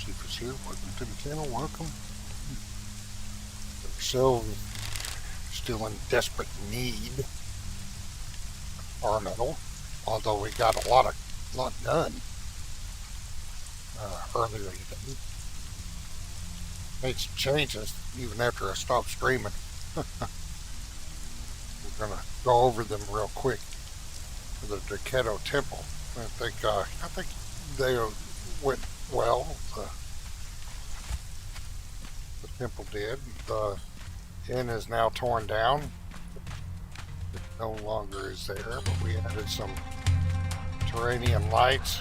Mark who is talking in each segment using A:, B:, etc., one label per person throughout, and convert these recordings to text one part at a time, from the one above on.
A: Chief here. Welcome to the channel. Welcome. So, still in desperate need of our metal, although we got a lot done earlier today. Made some changes even after I stopped streaming. We're gonna go over them real quick for the Derketo temple. I think they went well. The temple did. The inn is now torn down. It no longer is there, but we added some Turanian lights.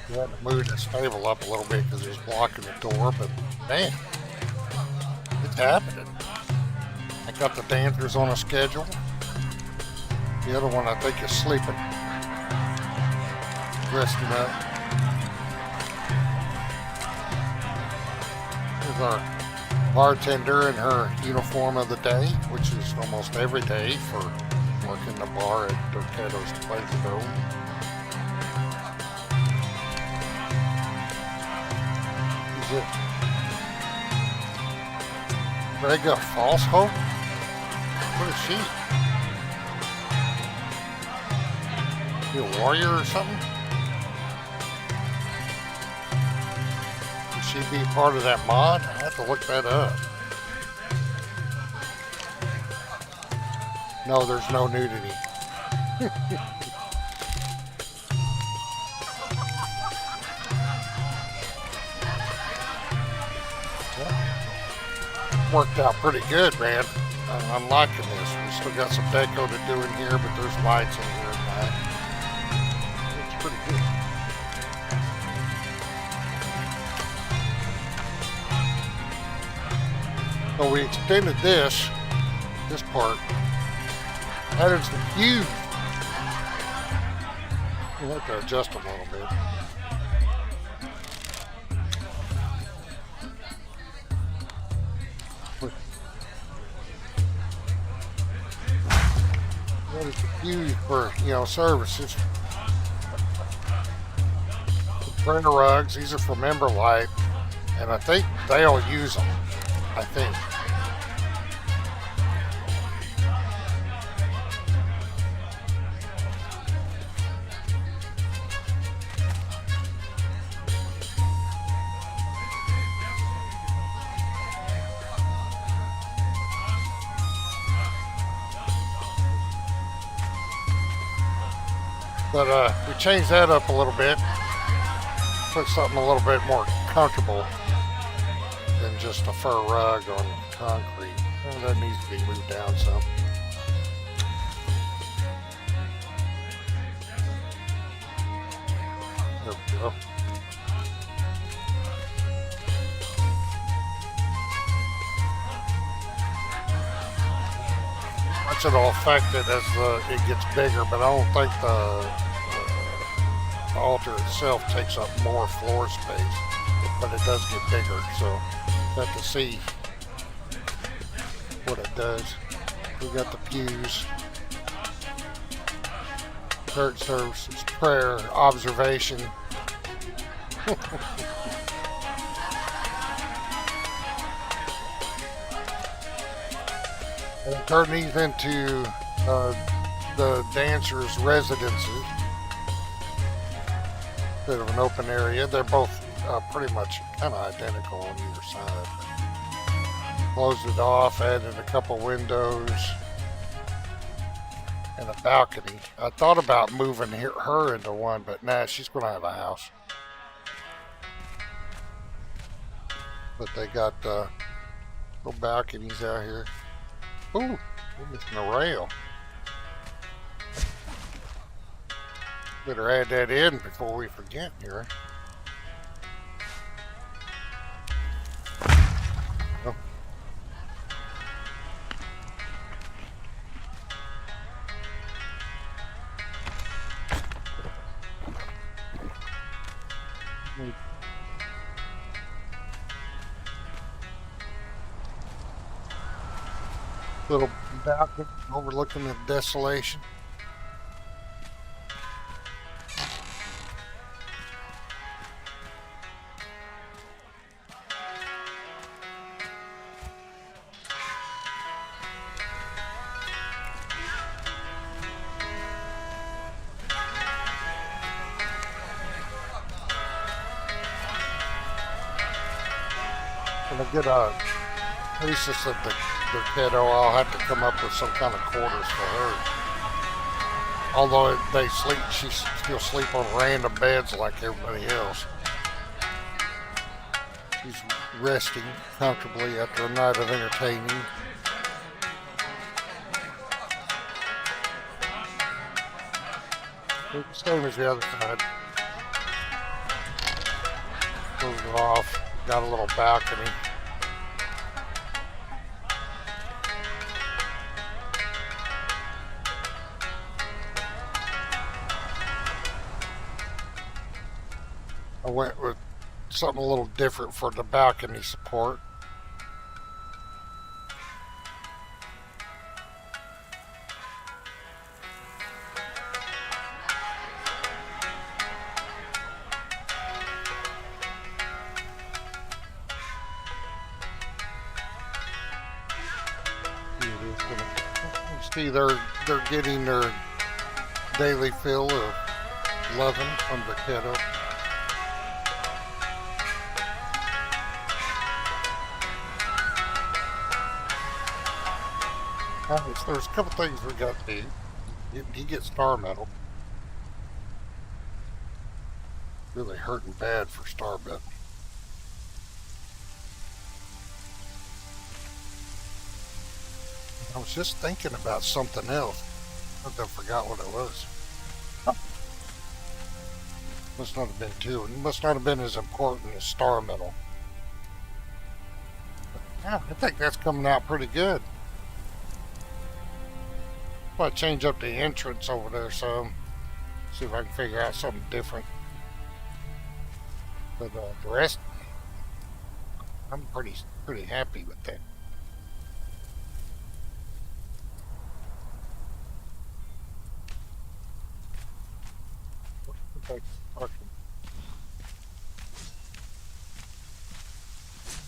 A: We had to move this table up a little bit because it was blocking the door, but man, it's happening. I got the dancers on a schedule. The other one I think is sleeping, resting up. Here's our bartender in her uniform of the day, which is almost every day for working the bar at Derketo's Place to Go. Is it Freya False Hope? What is she? Is she a warrior or something? Would she be part of that mod? I have to look that up. No, there's no nudity. Worked out pretty good, man. I'm liking this. We still got some deco to do in here, but there's lights in here and that. It's pretty good. So we extended this part, added some huge. We'll have to adjust them a little bit. It's used for, services. The printer rugs, these are for Member Light, and I think they'll use them. I think. But we changed that up a little bit, put something a little bit more comfortable than just a fur rug on concrete. And that needs to be moved down some. There we go. It'll affect it as it gets bigger, but I don't think the altar itself takes up more floor space, but it does get bigger, so have to see what it does. We got the pews, church services, prayer, observation. And turn these into the dancers' residences instead of an open area. They're both pretty much kind of identical on either side. Closed it off, added a couple windows and a balcony. I thought about moving her into one, but nah, she's going to have a house. But they got little balconies out here. Ooh, we're missing a rail. Better add that in before we forget here. Oh. Little balcony overlooking the desolation. When I get a basis of the Derketo, I'll have to come up with some kind of quarters for her. Although they sleep, she'll sleep on random beds like everybody else. She's resting comfortably after a night of entertaining. Same as the other side. Close it off. Got a little balcony. I went with something a little different for the balcony support. See, they're getting their daily fill of loving from the kiddo. There's a couple things we got to do. He gets star medal. Really hurting bad for star medal. I was just thinking about something else. I forgot what it was. Must not have been too. It must not have been as important as star medal. Yeah, I think that's coming out pretty good. I'll change up the entrance over there some. See if I can figure out something different. But the rest, I'm pretty happy with that.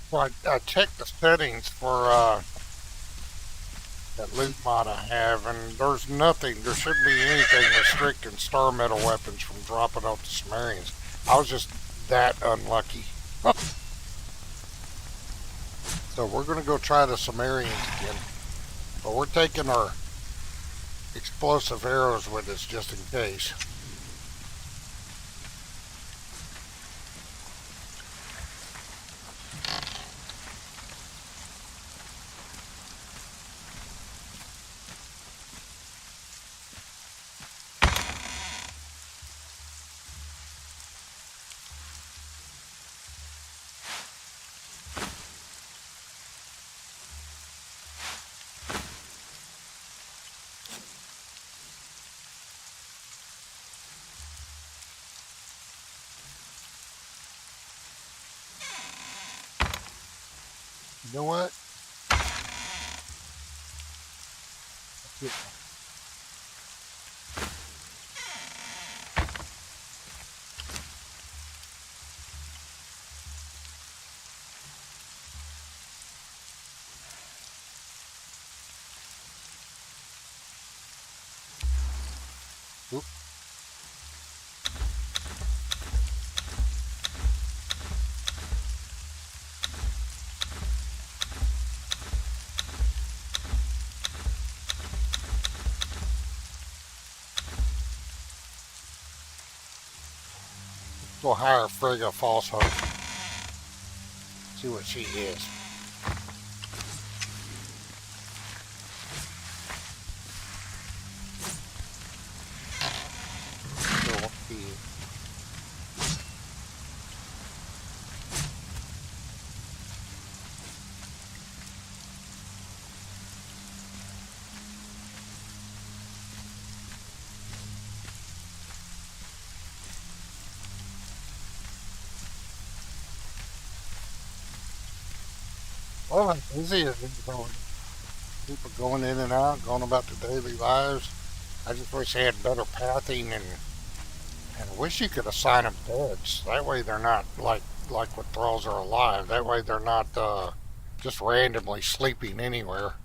A: Well, I checked the settings for that loot mod I have, and there's nothing, there shouldn't be anything restricting star metal weapons from dropping off the Sumerians. I was just that unlucky. So we're going to go try the Sumerians again. But we're taking our explosive arrows with us just in case. You know what? Oop. Go hire Freya False Hope. See what she is. Oh, easy is going. People going in and out, going about their daily lives. I just wish they had better pathing, and I wish you could assign them beds. That way they're not like what thralls are alive. That way they're not just randomly sleeping anywhere.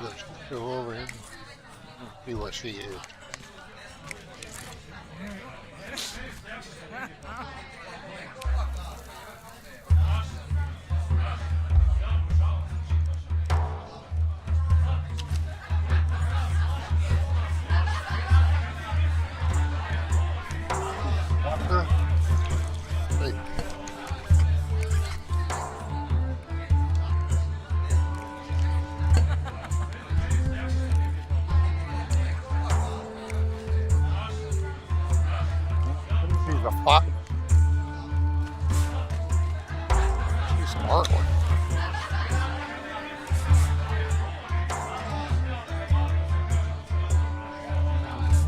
A: Let's go over here and see what she is. Doctor? Hey. She's a fox. She's a smart one.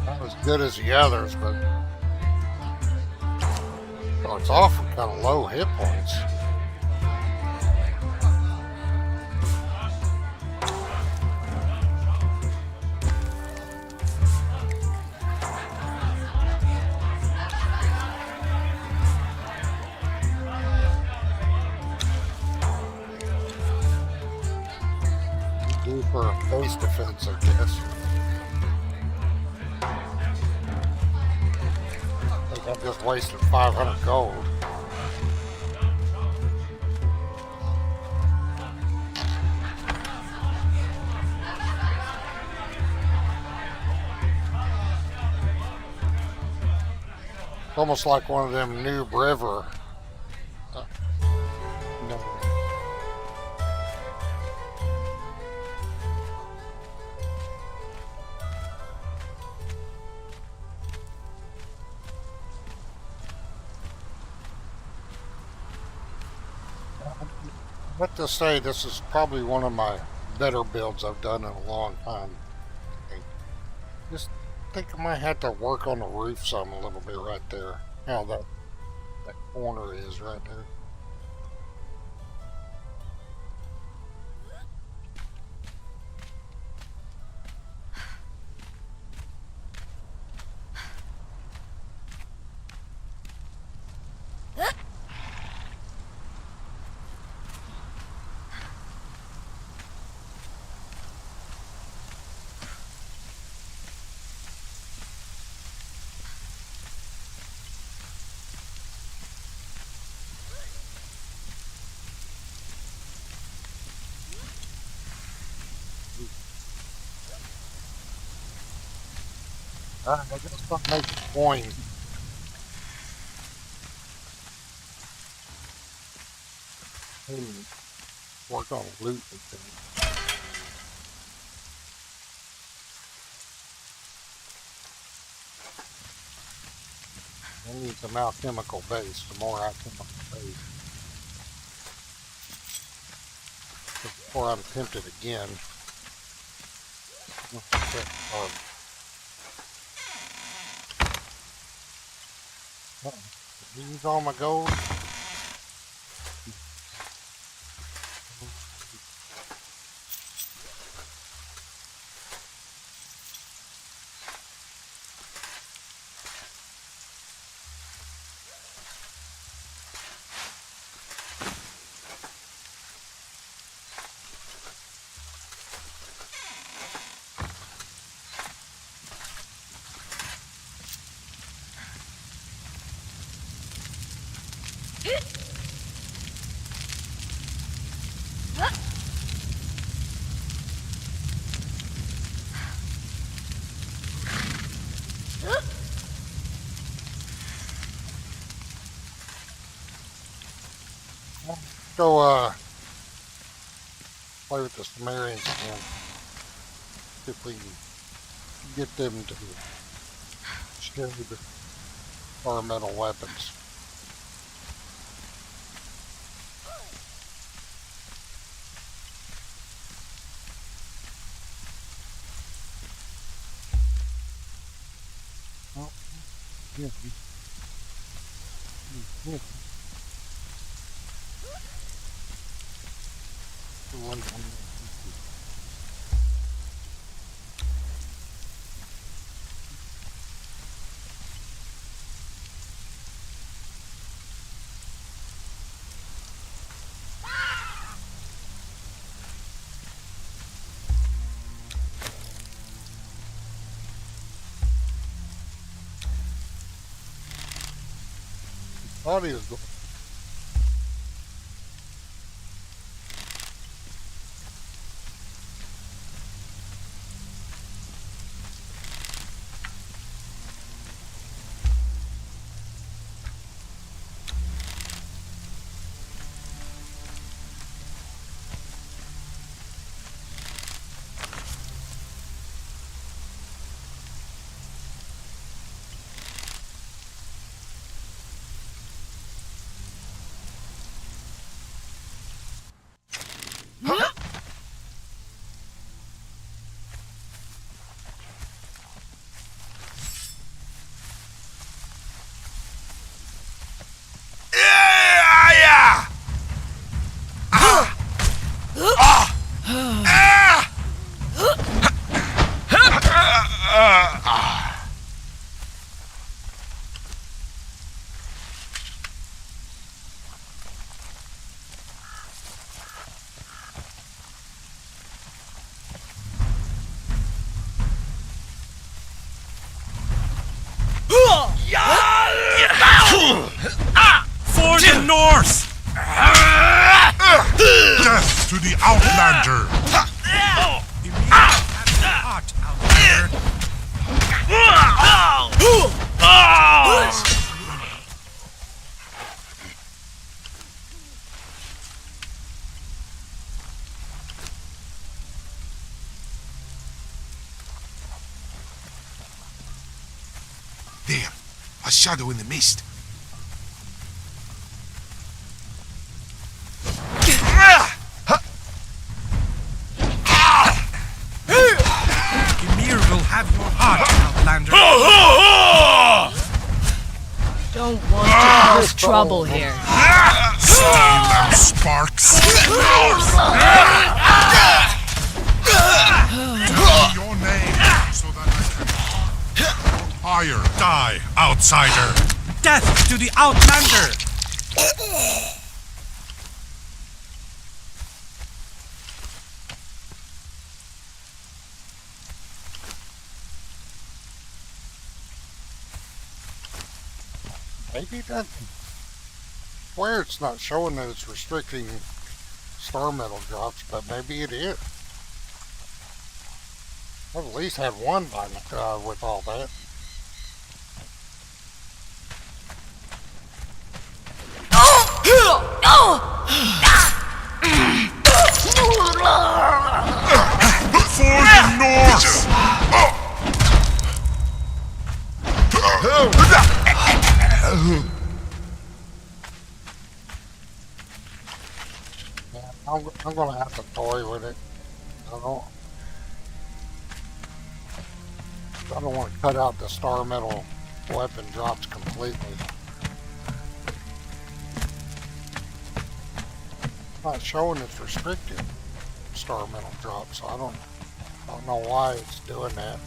A: Not as good as the others, but well, it's awful kind of low hit points. Do for a face defense, I guess. I think I've just wasted 500 gold. Almost like one of them new river. No. I have to say, this is probably one of my better builds I've done in a long time. I just think I might have to work on the roof some a little bit right there. How that corner is right there. I just don't make a point. Work on loot and things. I need some alchemical base, some more alchemical base. Before I'm tempted again. Use all my gold. Go play with the Sumerians again. See if we can get them to share the ornamental weapons. Oh, yeah. Yeah. Thought he was going.
B: For the North!
C: Death to the Outlander! There, a shadow in the mist.
B: Ymir will have your heart, Outlander.
D: Don't want to cause trouble here.
C: Steal them sparks! Tell me your name so that I can... Higher, die, outsider!
B: Death to the Outlander!
A: Maybe that. Where it's not showing that it's restricting star metal drops, but maybe it is. I've at least had one by with all that.
C: For the North!
A: I'm gonna have to toy with it. I don't want to cut out the star metal weapon drops completely. It's not showing it's restricted star metal drops, so I don't know why it's doing that.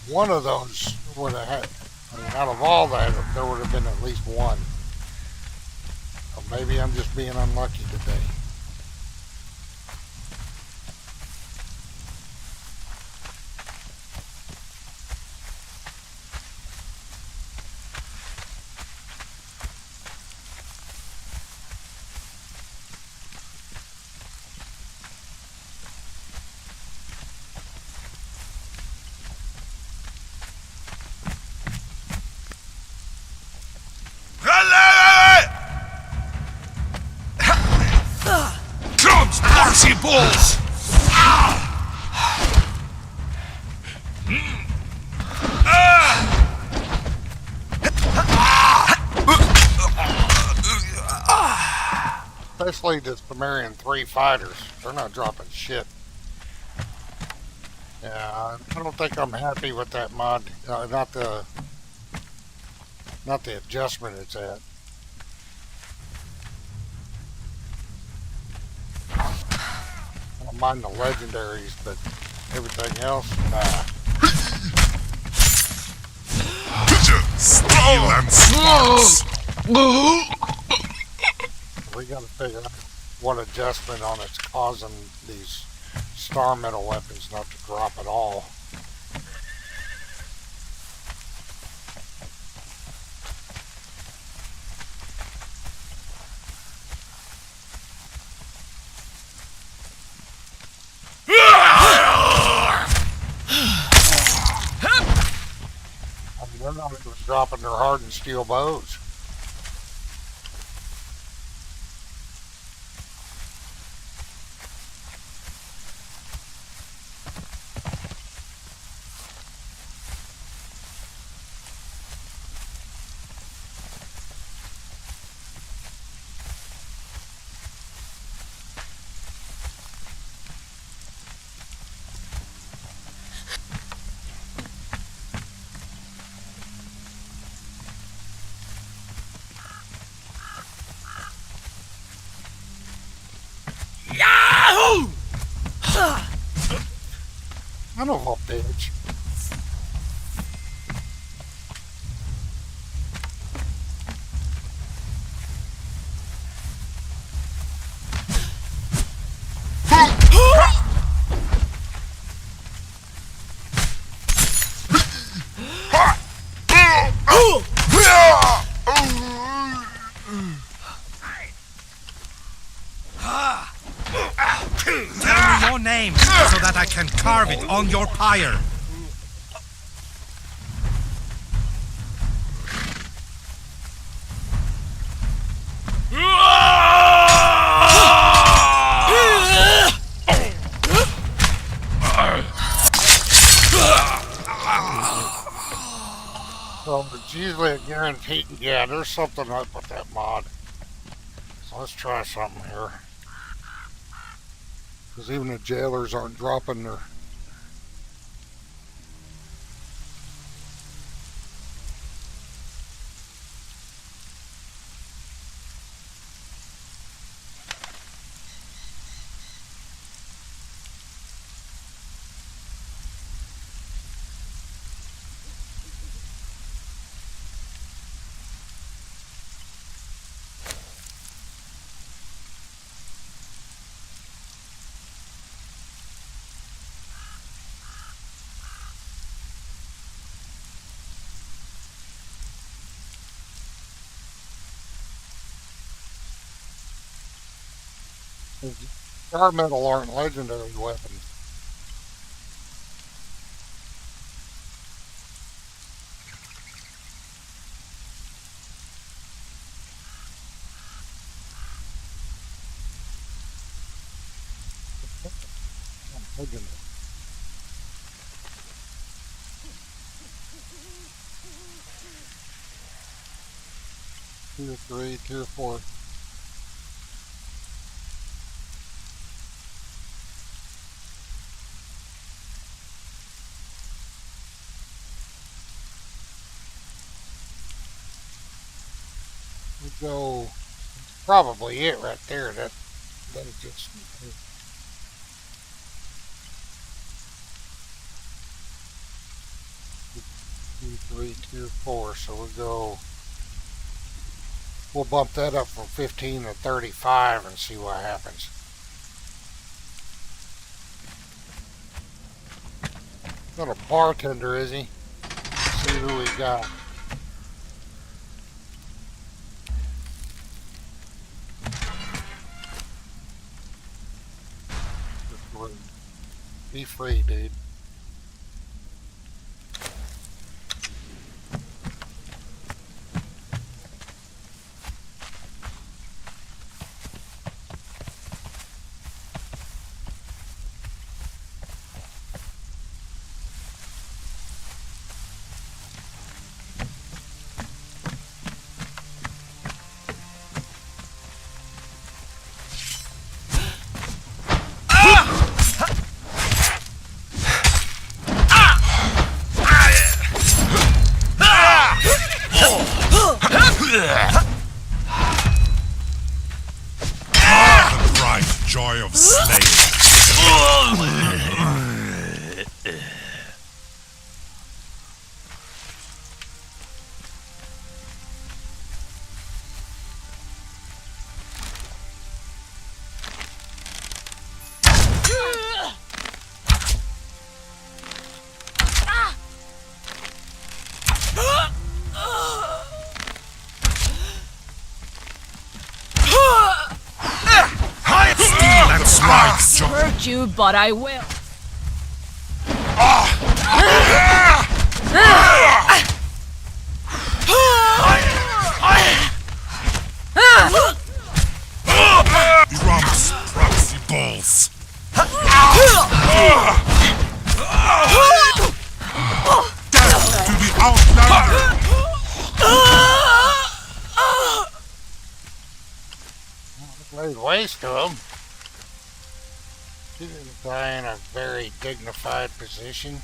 A: One of those would have had, I mean, out of all that, there would have been at least one. So maybe I'm just being unlucky today. Especially the Sumerian 3 fighters. They're not dropping shit. Yeah, I don't think I'm happy with that mod. Not the adjustment it's at. I don't mind the legendaries, but everything else, nah.
C: Steel and sparks!
A: We gotta figure out what adjustment on it's causing these star metal weapons not to drop at all. I mean, they're not even dropping their hardened steel bows. I don't know, bitch.
B: Tell me your name so that I can carve it on your pyre.
A: Well, it's usually a guaranteed. Yeah, there's something up with that mod. So let's try something here. Because even the jailers aren't dropping their... Star metal aren't legendary weapons. Legendary. Tier 3, Tier 4. Go probably it right there. That is just two, three, two, four. So we'll bump that up from 15 to 35 and see what happens. Not a bartender, is he? Let's see who we got. Be free, dude.
D: want you, but I will.
C: Irams proxy balls. Death to the outlander.
A: Laid waste to him. He didn't die in a very dignified position.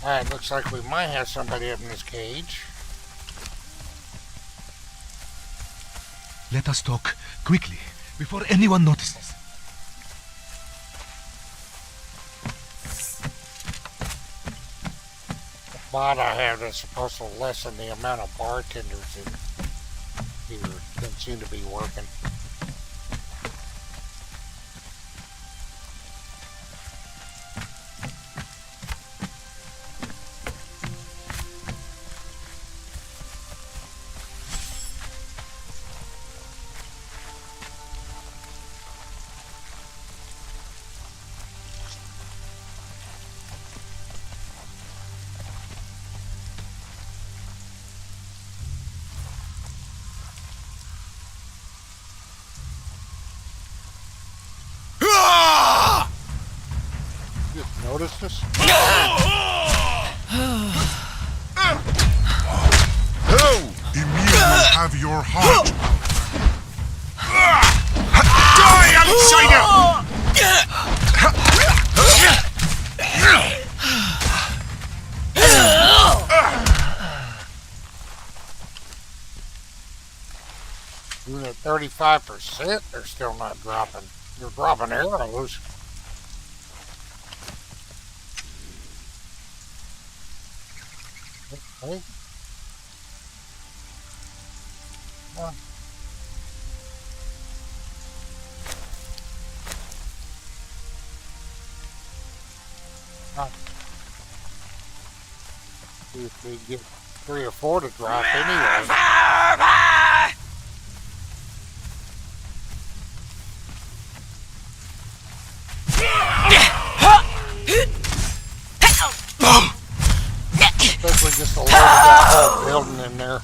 A: Alright, looks like we might have somebody up in this cage.
B: Let us talk quickly before anyone notices.
A: The bot I have is supposed to lessen the amount of bartenders in here. Doesn't seem to be working. Notice this?
C: Emil will have your heart. Die, outsider!
A: Even at 35%, they're still not dropping. They're dropping arrows. Okay. See if we get 3 or 4 to drop anyway. Especially just a load of that whole building in there.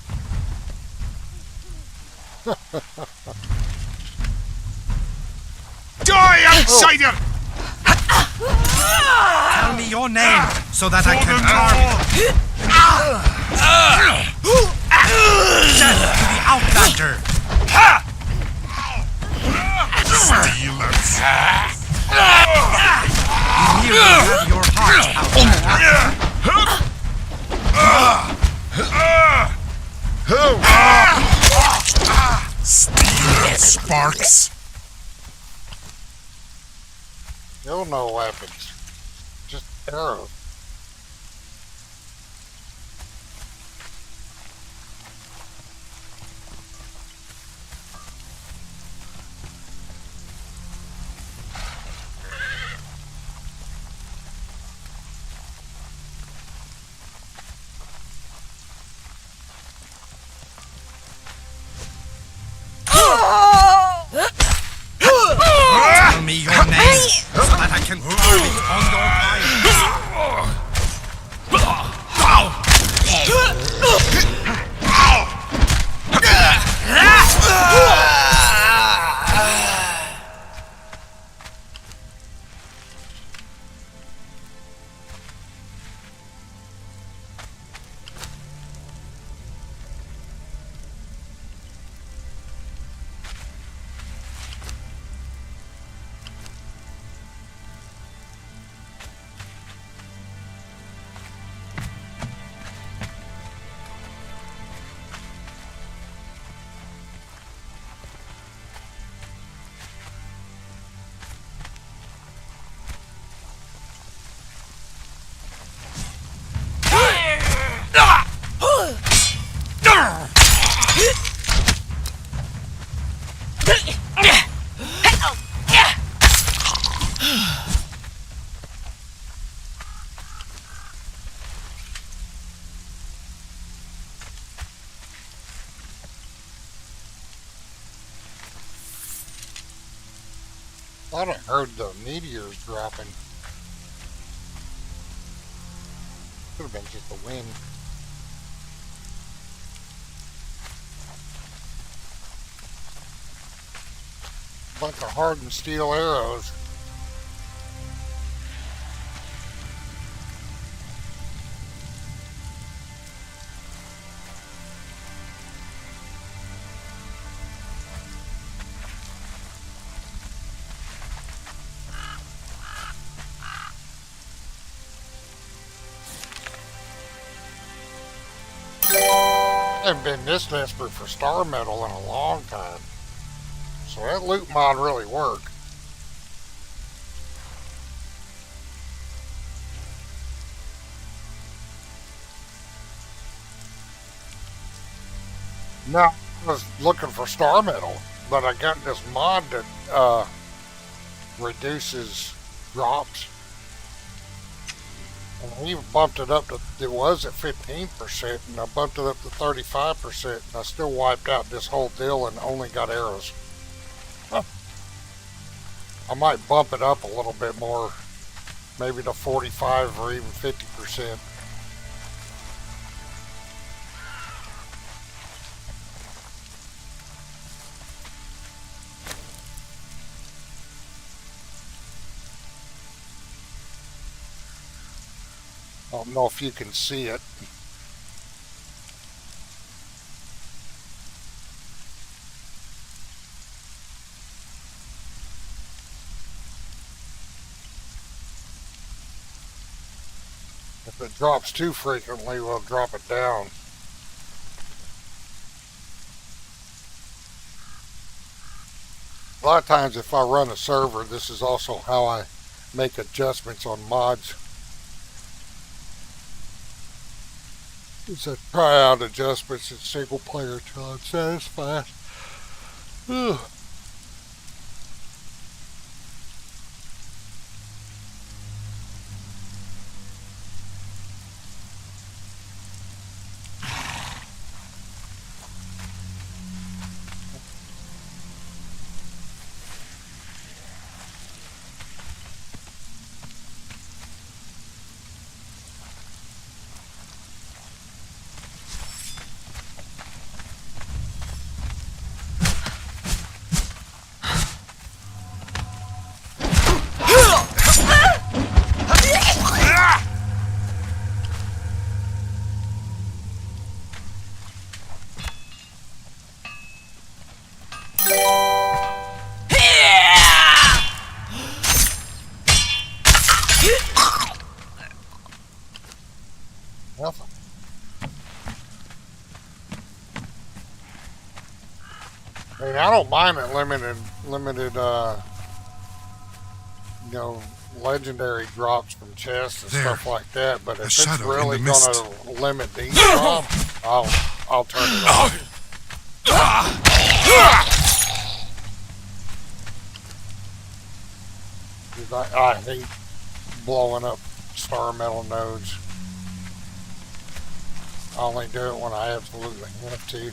C: Die, outsider!
B: Tell me your name so that I can carve it. Death to the outlander.
C: Stealers!
B: You will have your heart, outlander.
C: Steal sparks!
A: Still no weapons. Just arrows.
B: Tell me your name so that I can carve it on your
A: Thought I heard the meteors dropping. Could have been just the wind. Bunch of hardened steel arrows. I haven't been this desperate for star metal in a long time. So that loot mod really worked. No, I was looking for star metal, but I got this mod that reduces drops. And I even bumped it up to, it was at 15%, and I bumped it up to 35%, and I still wiped out this whole deal and only got arrows. Huh. I might bump it up a little bit more, maybe to 45 or even 50%. I don't know if you can see it. If it drops too frequently, we'll drop it down. A lot of times if I run a server, this is also how I make adjustments on mods. It's a try out adjustments in single player until I'm satisfied. Ugh. Nothing. I mean, I don't mind it limited, legendary drops from chests and
C: There.
A: stuff like that. But if it's
C: shadow in
A: really
C: the mist.
A: gonna limit these drops, I'll turn it off. I hate blowing up star metal nodes. I only do it when I absolutely have to.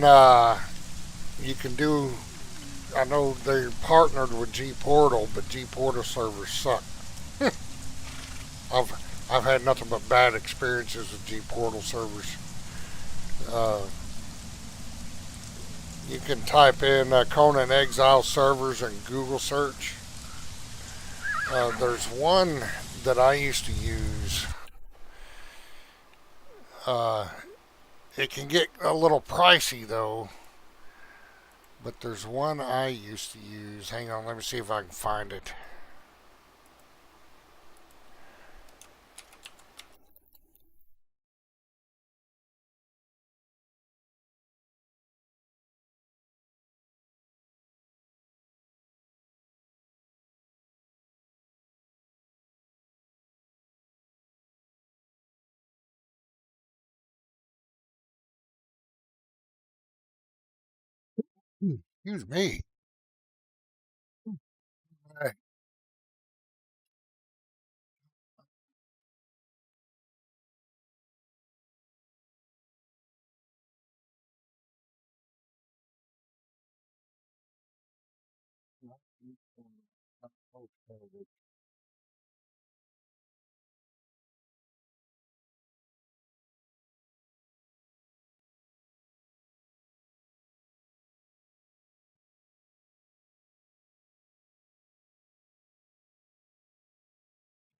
A: Well, you can do. I know they're partnered with G Portal, but G Portal servers suck. I've had nothing but bad experiences with G Portal servers. Uh, you can type in Conan Exiles servers in Google search. There's one that I used to use. Uh, it can get a little pricey though, but there's one I used to use. Hang on, let me see if I can find it. Excuse me. Hey,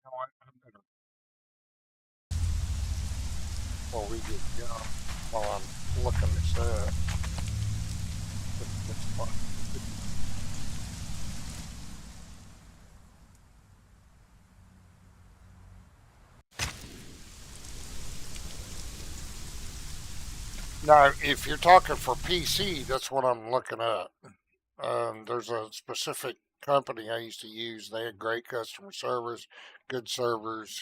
A: I'm gonna, before we get going, while I'm looking this up, it's fun. Now, if you're talking for PC, that's what I'm looking at. There's a specific company I used to use. They had great customer service, good servers.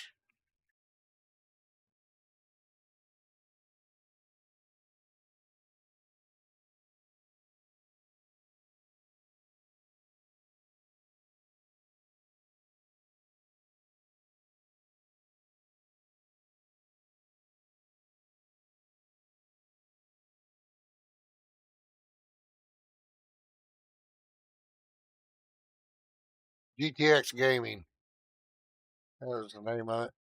A: GTX Gaming. That was the name of it.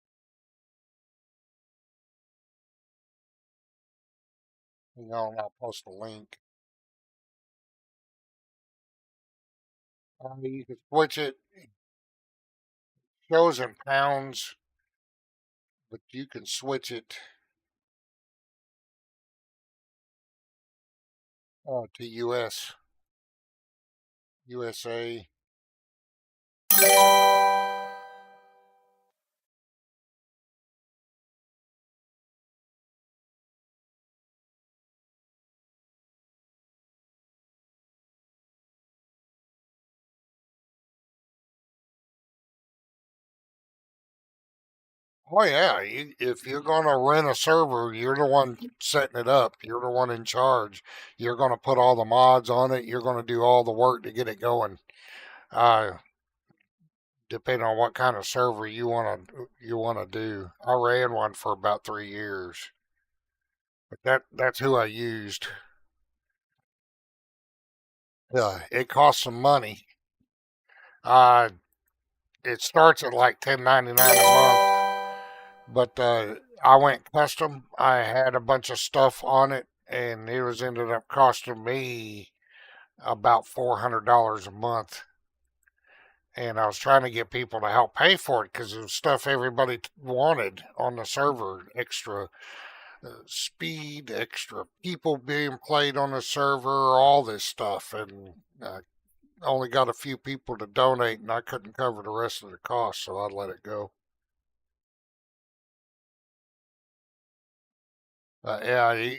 A: Hang on, I'll post a link. You can switch it. Shows in pounds, but you can switch it to USA. Oh yeah, if you're gonna rent a server, you're the one setting it up. You're the one in charge. You're gonna put all the mods on it. You're gonna do all the work to get it going. Uh, Depending on what kind of server you wanna do. I ran one for about 3 years, but that's who I used. Yeah, it costs some money. Uh, it starts at like 10.99 a month, but I went custom. I had a bunch of stuff on it, and it was ended up costing me about $400 a month. And I was trying to get people to help pay for it because it was stuff everybody wanted on the server, extra speed, extra people being played on the server, all this stuff. And only got a few people to donate, and I couldn't cover the rest of the cost, so I let it go. Yeah,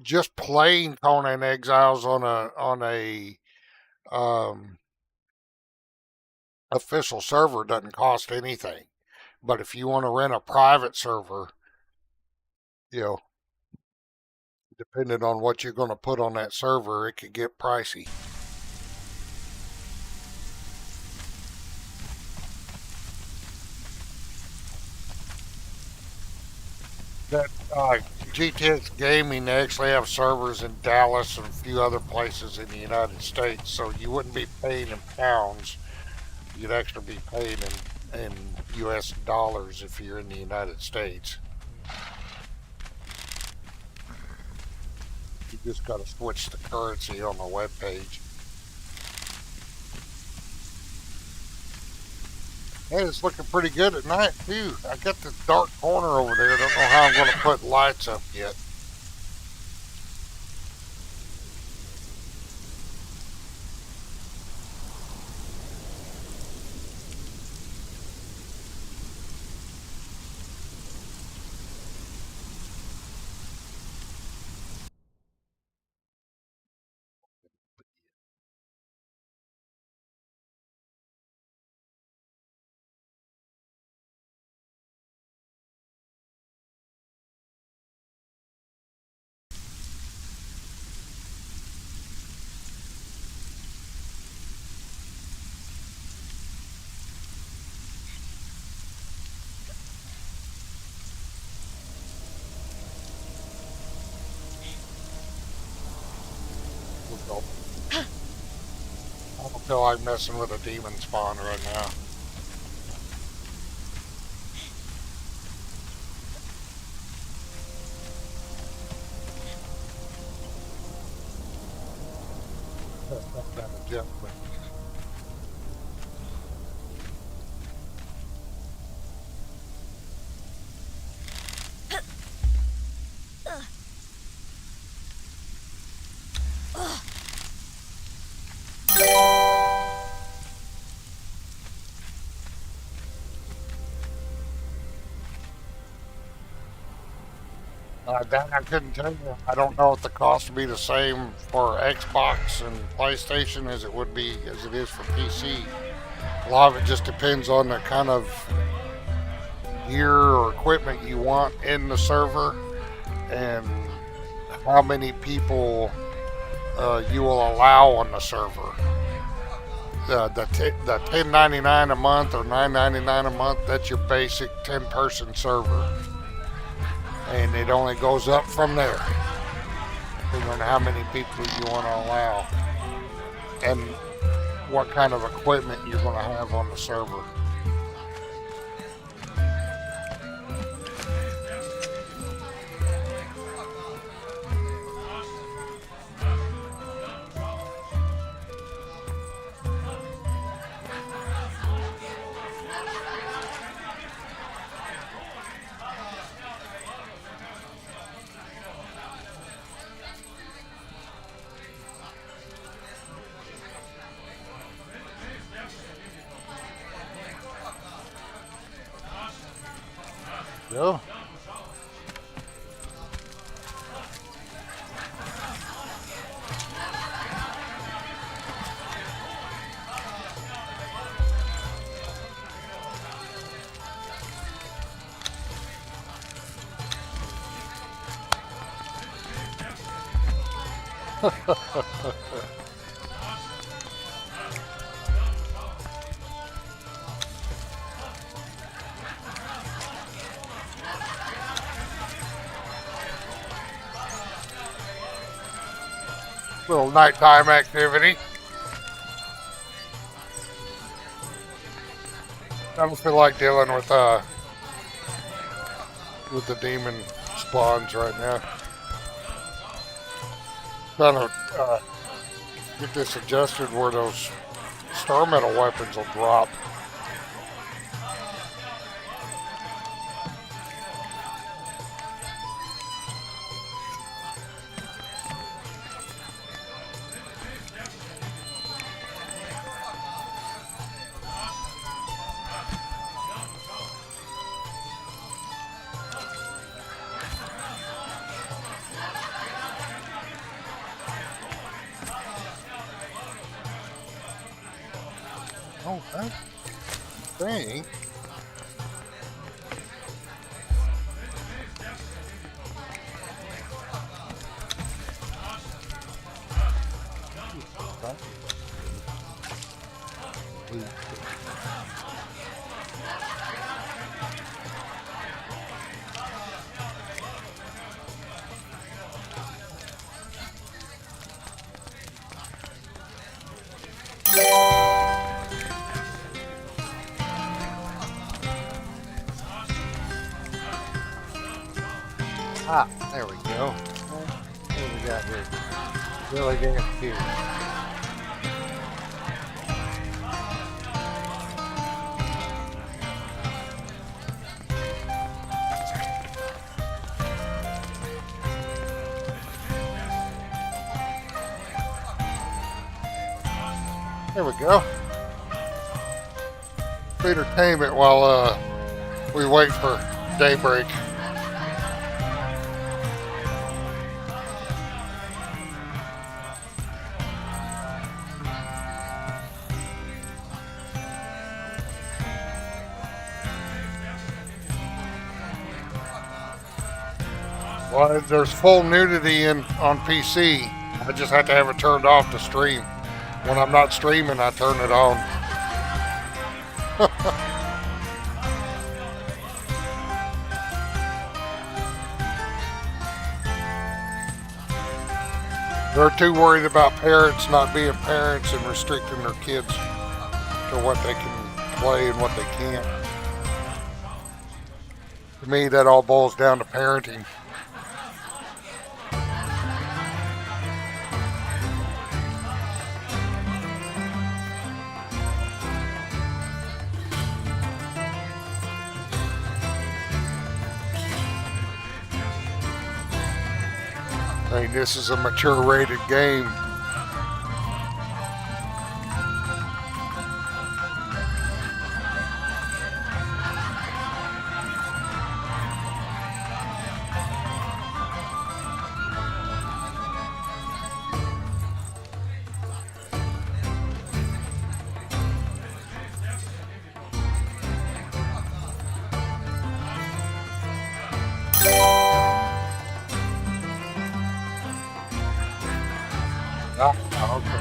A: just playing Conan Exiles on a um, official server doesn't cost anything. But if you want to rent a private server, you know, depending on what you're going to put on that server, it could get pricey. That GTX Gaming, they actually have servers in Dallas and a few other places in the United States, so you wouldn't be paying in pounds. You'd actually be paying in U.S. dollars if you're in the United States. You just got to switch the currency on the web page. Hey, it's looking pretty good at night too. I got this dark corner over there. Don't know how I'm going to put lights up yet. So I don't feel like messing with a demon spawn right now. That's not kind of jump, but that I couldn't tell you. I don't know if the cost would be the same for Xbox and PlayStation as it would be as it is for PC. A lot of it just depends on the kind of gear or equipment you want in the server and how many people you will allow on the server. The $10.99 a month or $9.99 a month, that's your basic 10-person server. And it only goes up from there, depending on how many people you want to allow and what kind of equipment you're going to have on the server. Yeah. Little nighttime activity. I don't feel like dealing with the demon spawns right now. Trying to get this adjusted where those star metal weapons will drop. Oh, that thing. Ah, there we go. What do we got here? Really damn cute. There we go. Entertainment while we wait for daybreak. Well, there's full nudity on PC. I just have to have it turned off to stream. When I'm not streaming, I turn it on. They're too worried about parents not being parents and restricting their kids to what they can play and what they can't. To me, that all boils down to parenting. I mean, this is a mature rated game. Ah, okay.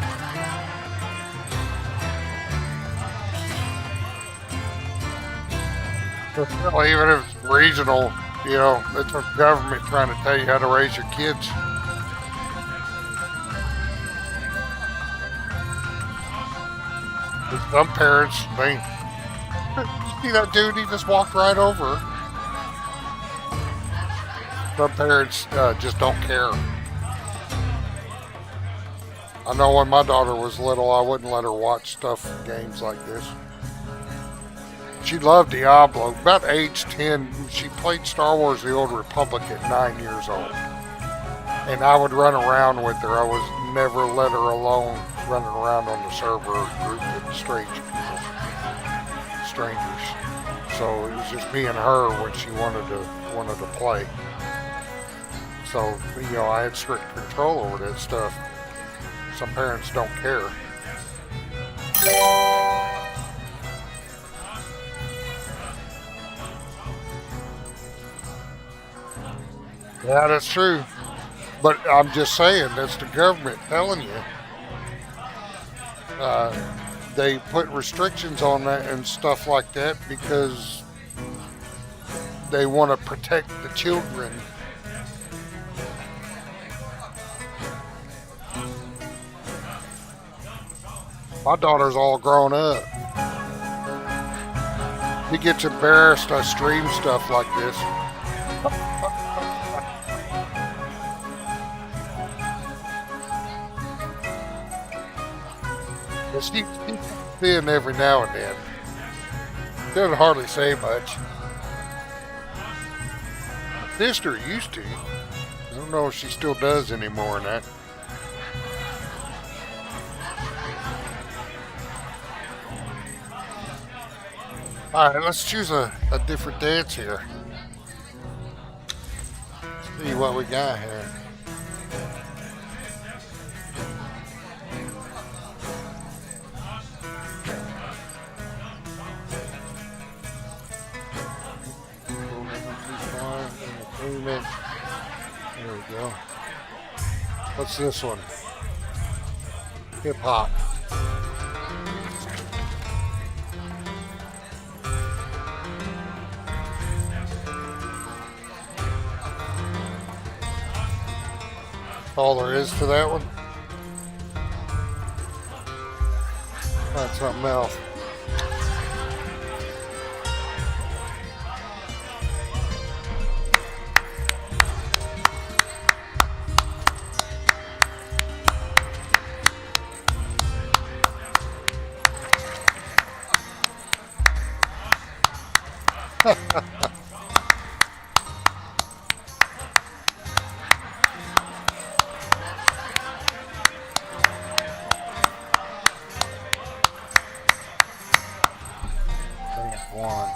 A: Well, even if it's regional, you know, it's a government trying to tell you how to raise your kids. Some parents, they see that dude, he just walked right over her. Some parents just don't care. I know when my daughter was little, I wouldn't let her watch stuff, games like this. She loved Diablo. About age 10, she played Star Wars The Old Republic at 9 years old. And I would run around with her. I was never let her alone running around on the server group with strange people, strangers. So it was just me and her when she wanted to play. So, you know, I had strict control over that stuff. Some parents don't care. Yeah, that's true. But I'm just saying, that's the government telling you. They put restrictions on that and stuff like that because they want to protect the children. My daughter's all grown up. She gets embarrassed I stream stuff like this. She's in every now and then. Doesn't hardly say much. My sister used to. I don't know if she still does anymore than that. Alright, let's choose a different dance here. See what we got here. There we go. What's this one? Hip hop. All there is to that one. Find something else. One.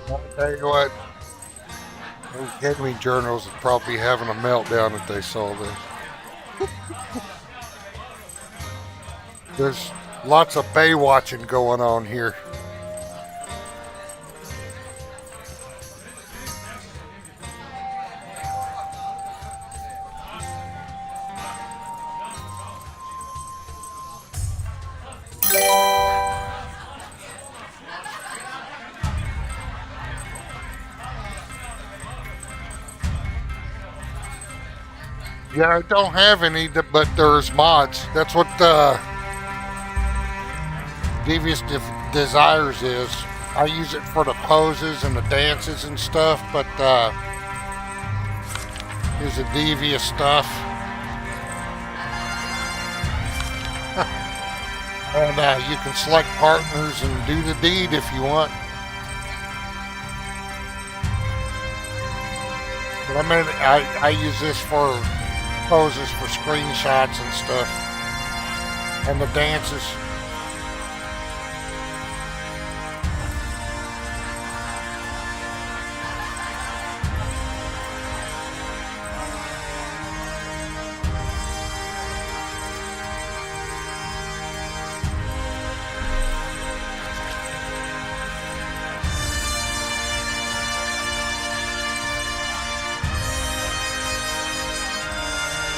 A: I'll tell you what, Those gaming journals would probably be having a meltdown if they saw this. There's lots of bay watching going on here. Yeah, I don't have any, but there's mods. That's what Devious Desires is. I use it for the poses and the dances and stuff, but here's the devious stuff. And you can select partners and do the deed if you want. But I mean, I use this for poses for screenshots and stuff, and the dances.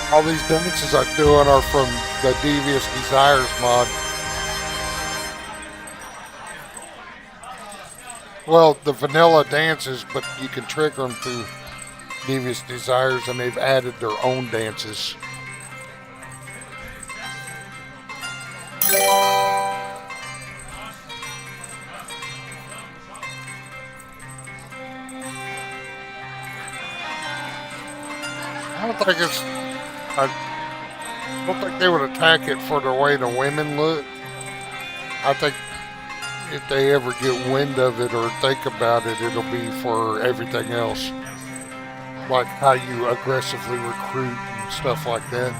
A: All these dances I'm doing are from the Devious Desires mod. Well, the vanilla dances, but you can trigger them through Devious Desires, and they've added their own dances. I don't think it's... I don't think they would attack it for the way the women look. I think if they ever get wind of it or think about it, it'll be for everything else. Like how you aggressively recruit and stuff like that.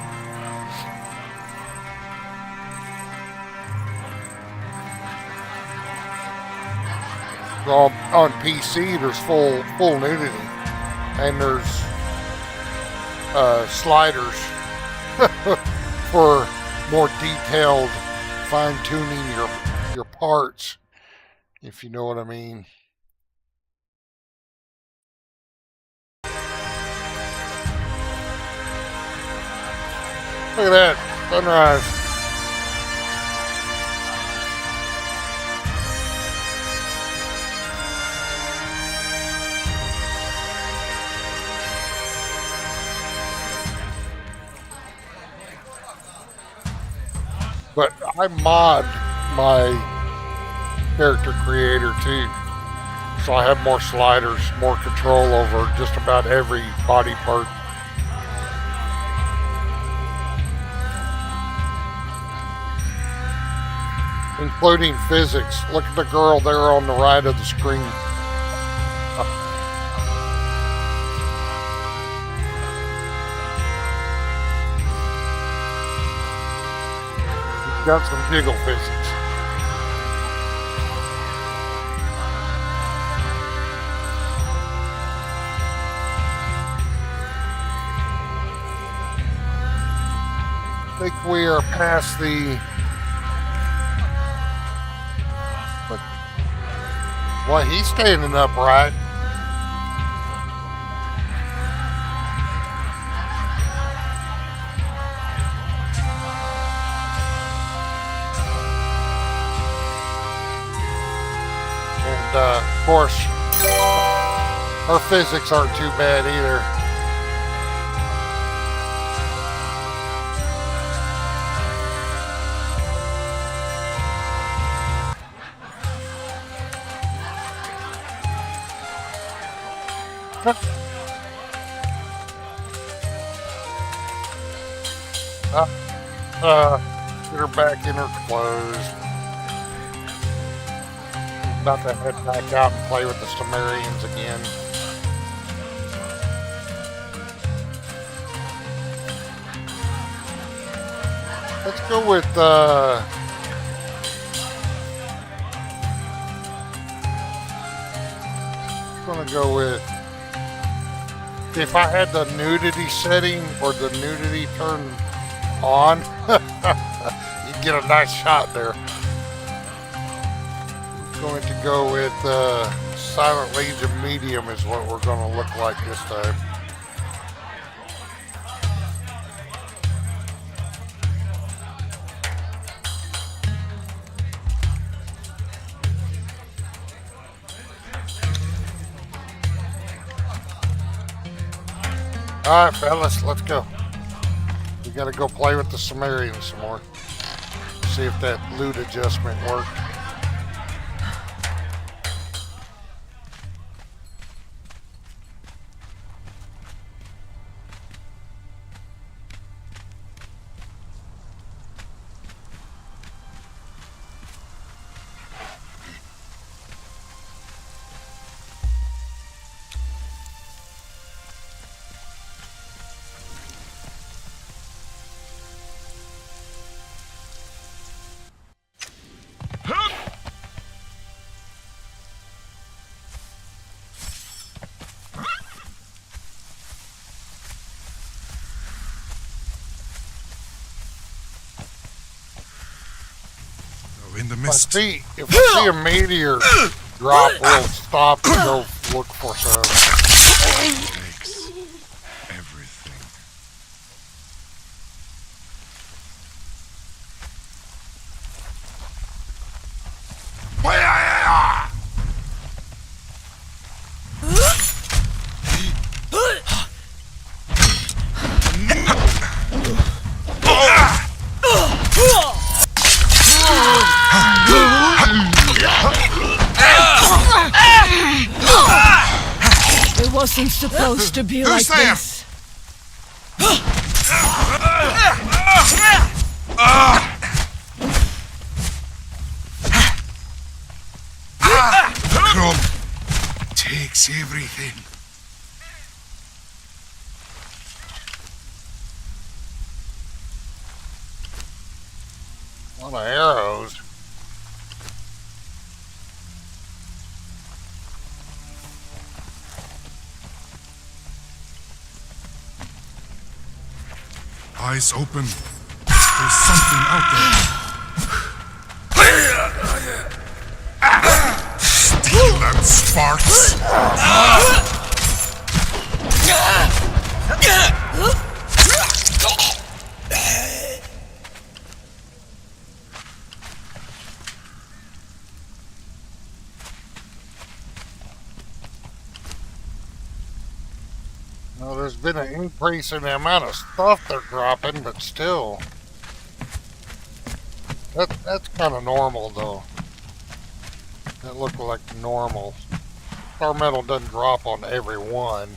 A: Well, on PC, there's full nudity. And there's sliders for more detailed fine-tuning your parts, if you know what I mean. Look at that sunrise. But I mod my character creator too, so I have more sliders, more control over just about every body part. Including physics. Look at the girl there on the right of the screen. Got some jiggle physics. I think we are past the... Well, he's standing upright. Of course, her physics aren't too bad either. Get her back in her clothes. About to head back out and play with the Sumerians again. Let's go with I'm gonna go with if I had the nudity setting or the nudity turned on, you'd get a nice shot there. Going to go with Silent Legion Medium is what we're going to look like this time. Alright fellas, let's go. We gotta go play with the Sumerians some more. See if that loot adjustment worked.
C: In the mist.
A: If we see a meteor drop, we'll stop and go look for some.
C: Takes everything.
D: It wasn't supposed to be like
C: there?
D: this.
C: Crumb takes everything.
A: A lot of arrows.
C: Eyes open. There's something out there. Steel and sparks.
A: Well, there's been an increase in the amount of stuff they're dropping, but still. That's kind of normal, though. That looked like normal. Star metal doesn't drop on every one.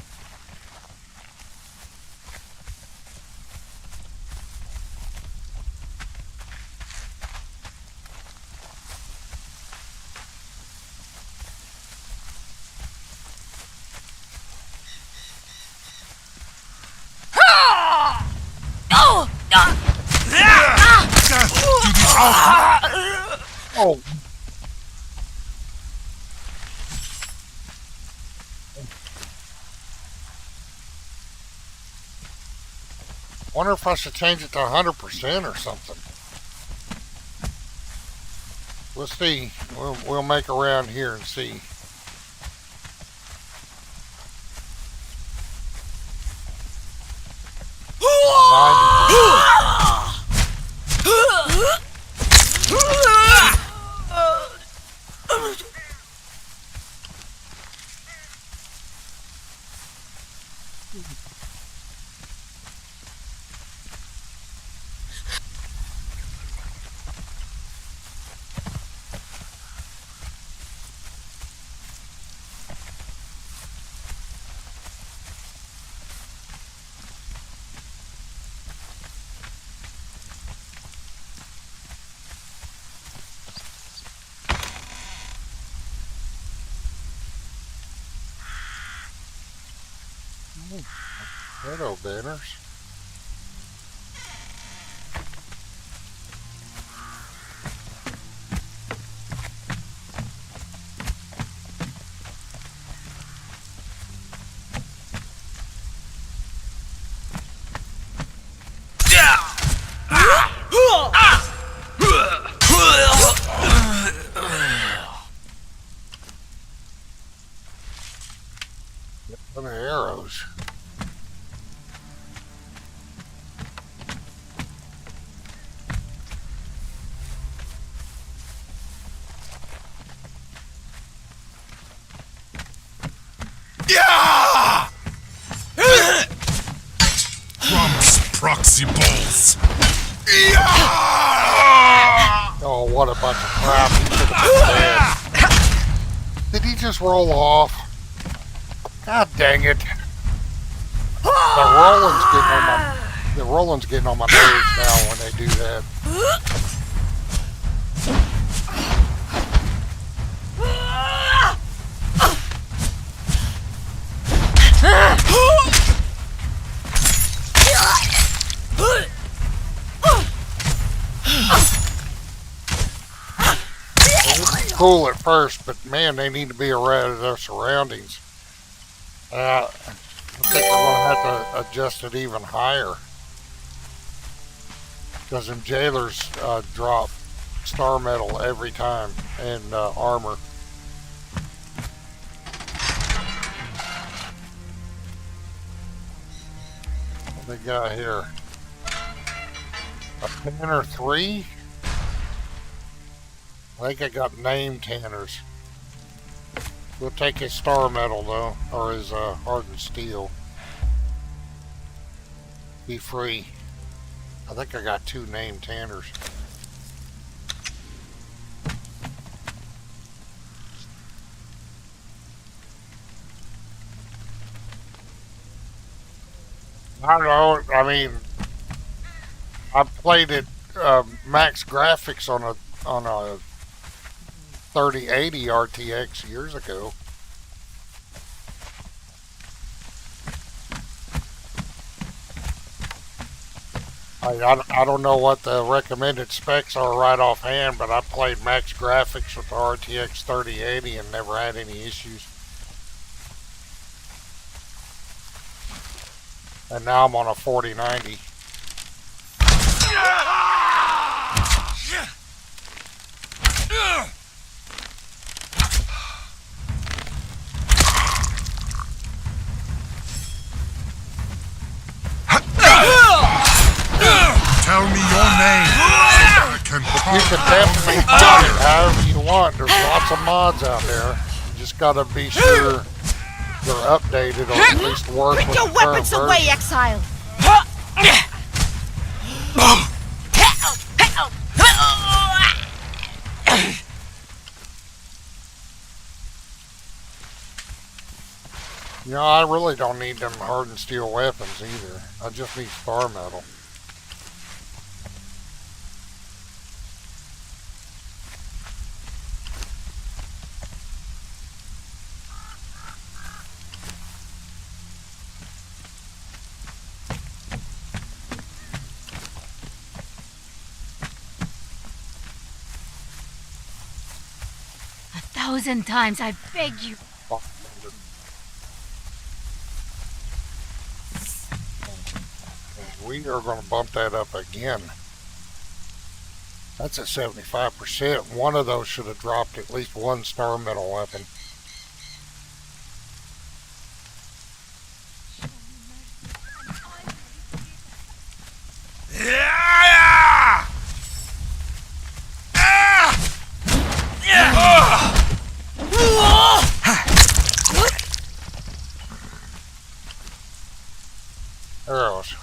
C: Death to the altar.
A: Oh. Wonder if I should change it to 100% or something. Let's see. We'll make around here and see. Hello, banners. Oh, what a bunch of crap. He should have been dead. Did he just roll off? God dang it. The rolling's getting on my nerves now when they do that. It's cool at first, but man, they need to be aware of their surroundings. I think we're going to have to adjust it even higher. Because them jailers drop star metal every time and armor. What they got here? A Tanner 3? I think I got name Tanners. We'll take his star metal though, or his hardened steel. Be free. I think I got 2 name Tanners. I don't know. I mean, I played it max graphics on a 3080 RTX years ago. I don't know what the recommended specs are right offhand, but I played max graphics with the RTX 3080 and never had any issues. And now I'm on a 4090.
C: Tell me your name so I can
A: You can definitely mod it however you want. There's lots of mods out there. You just gotta be sure they're updated or at least work with
E: Put your
A: the current
E: weapons away,
A: version.
E: Exile!
A: You know, I really don't need them hardened steel weapons either. I just need star metal.
D: A 1,000 times I beg you.
A: We are going to bump that up again. That's at 75%. One of those should have dropped at least 1 star metal weapon. Arrows.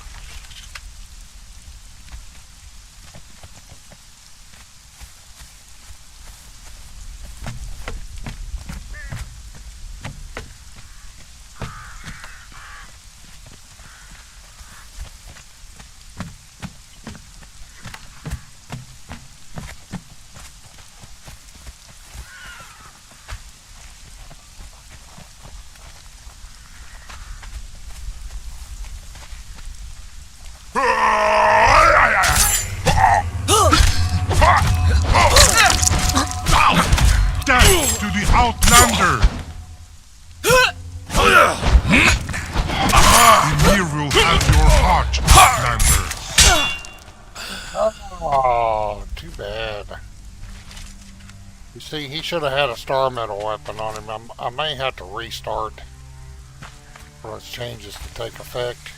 C: Death to the Outlander! Ymir will have your heart, Outlander.
A: Oh, too bad. You see, he should have had a star metal weapon on him. I may have to restart for those changes to take effect.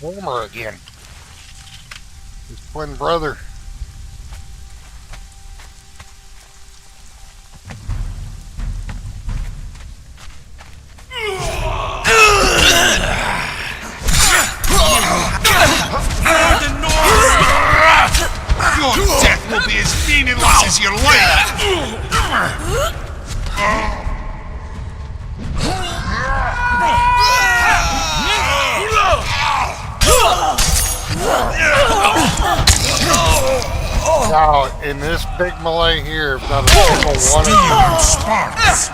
A: Warmer again. His twin brother.
C: Your death will be as meaningless as your life!
A: Now, in this big melee here, if not a single one of you
C: Sparks!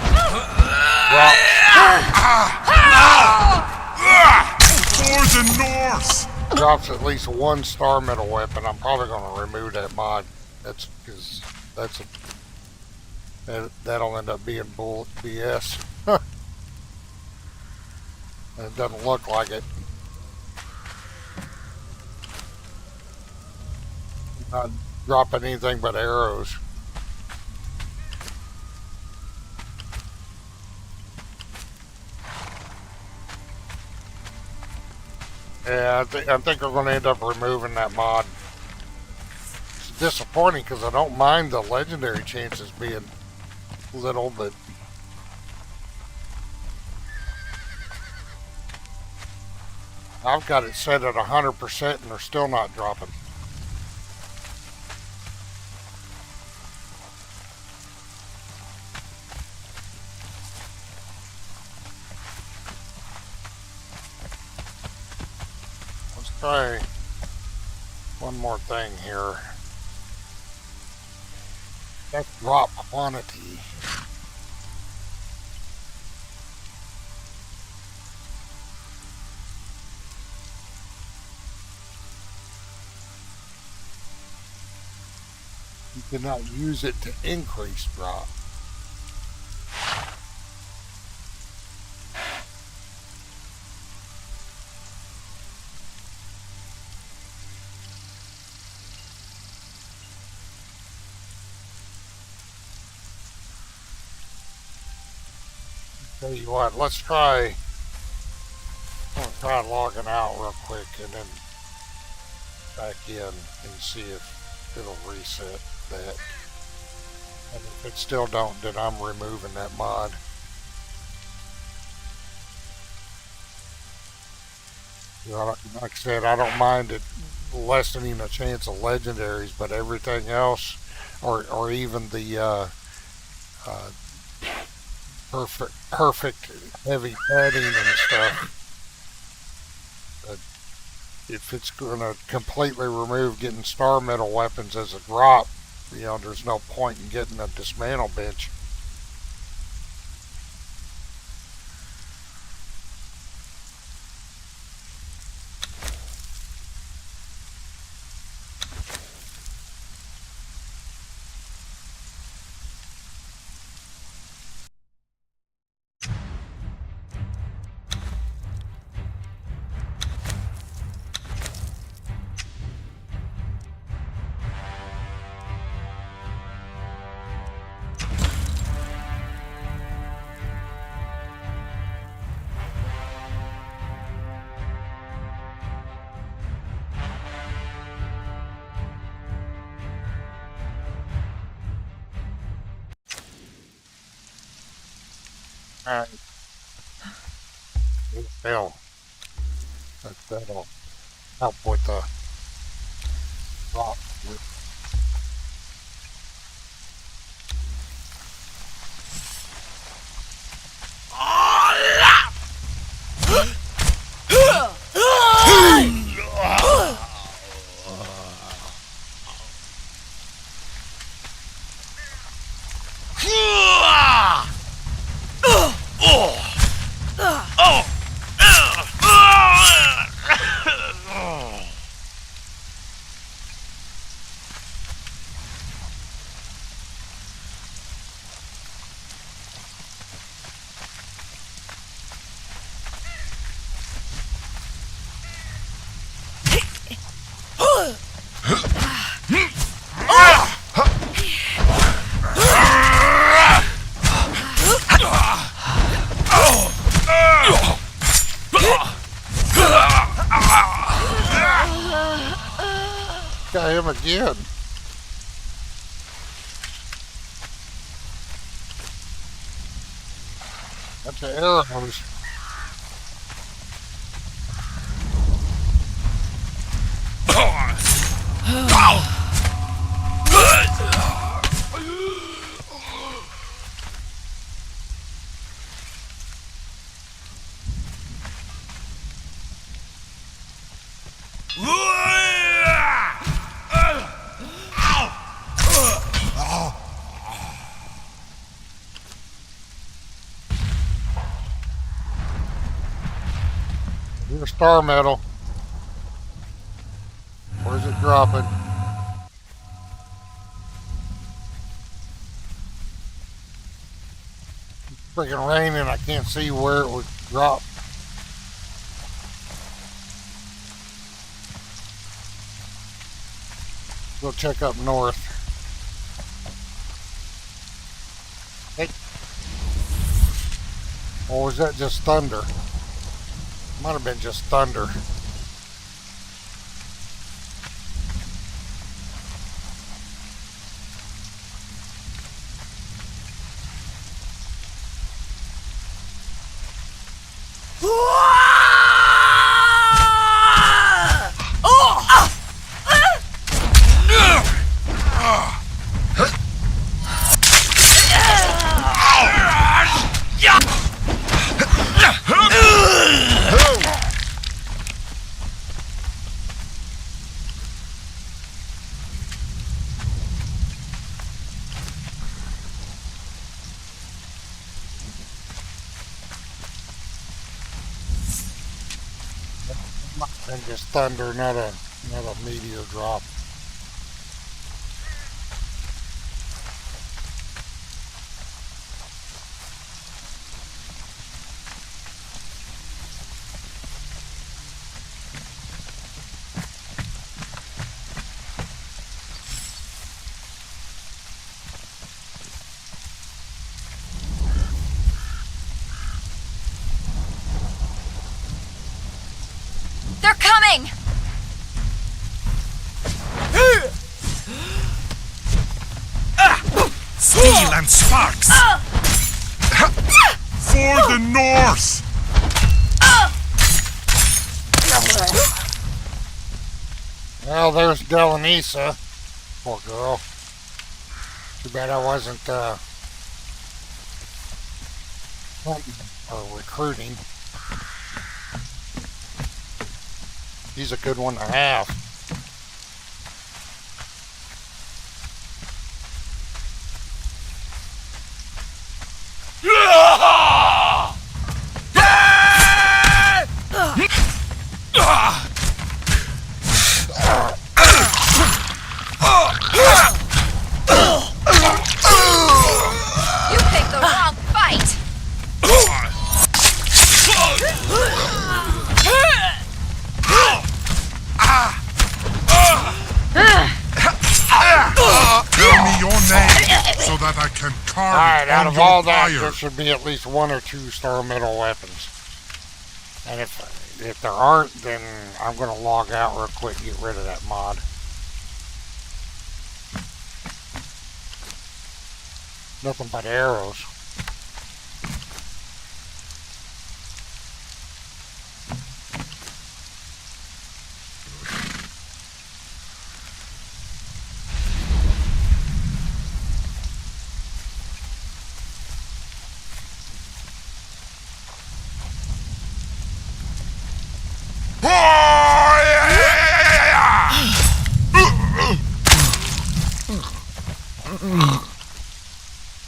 C: For the North!
A: drops at least one star metal weapon, I'm probably going to remove that mod. That's because that'll end up being bull BS. It doesn't look like it. Not dropping anything but arrows. Yeah, I think we're going to end up removing that mod. It's disappointing because I don't mind the legendary chances being little, but I've got it set at 100% and they're still not dropping. Try one more thing here. That's drop quantity. You cannot use it to increase drop. Tell you what, let's try. I'm gonna try logging out real quick and then back in and see if it'll reset that. And if it still don't, then I'm removing that mod. You know, like I said, I don't mind it lessening the chance of legendaries, but everything else, or even the perfect heavy padding and stuff. If it's going to completely remove getting star metal weapons as a drop, you know, there's no point in getting a dismantle bench. Alright. Hell. That'll help with the drop. Yeah, him again. That's the arrows. Here's star metal. Where's it dropping? It's freaking raining. I can't see where it would drop. Go check up north. Hey. Or was that just thunder? Might have been just thunder. And just thunder, not a meteor drop.
E: They're coming!
C: Steel and sparks! For the north!
A: Well, there's Delanisa. Poor girl. Too bad I wasn't hunting or recruiting. He's a good one to have.
E: You picked the wrong fight!
C: Tell me your name so that I can carve
A: Alright,
C: it
A: out
C: on
A: of all
C: your
A: that,
C: fire.
A: there should be at least 1 or 2 star metal weapons. And if there aren't, then I'm going to log out real quick and get rid of that mod. Nothing but arrows.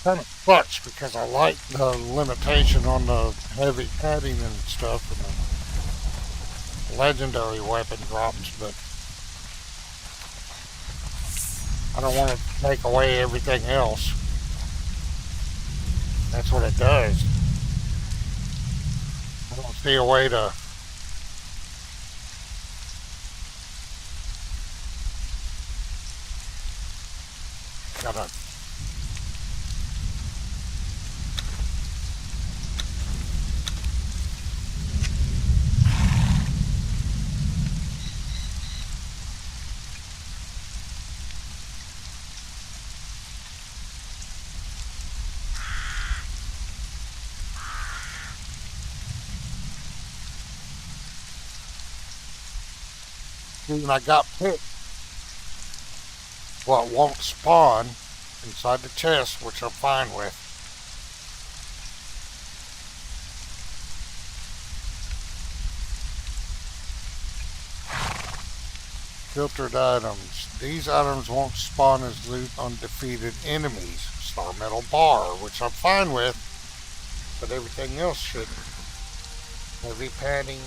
A: Kind of sucks because I like the limitation on the heavy padding and stuff and the legendary weapon drops, but I don't want to take away everything else. That's what it does. I don't see a way to gotta And I got picked what won't spawn inside the chest, which I'm fine with. Filtered items. These items won't spawn as loot on defeated enemies. Star metal bar, which I'm fine with, but everything else should. Heavy padding,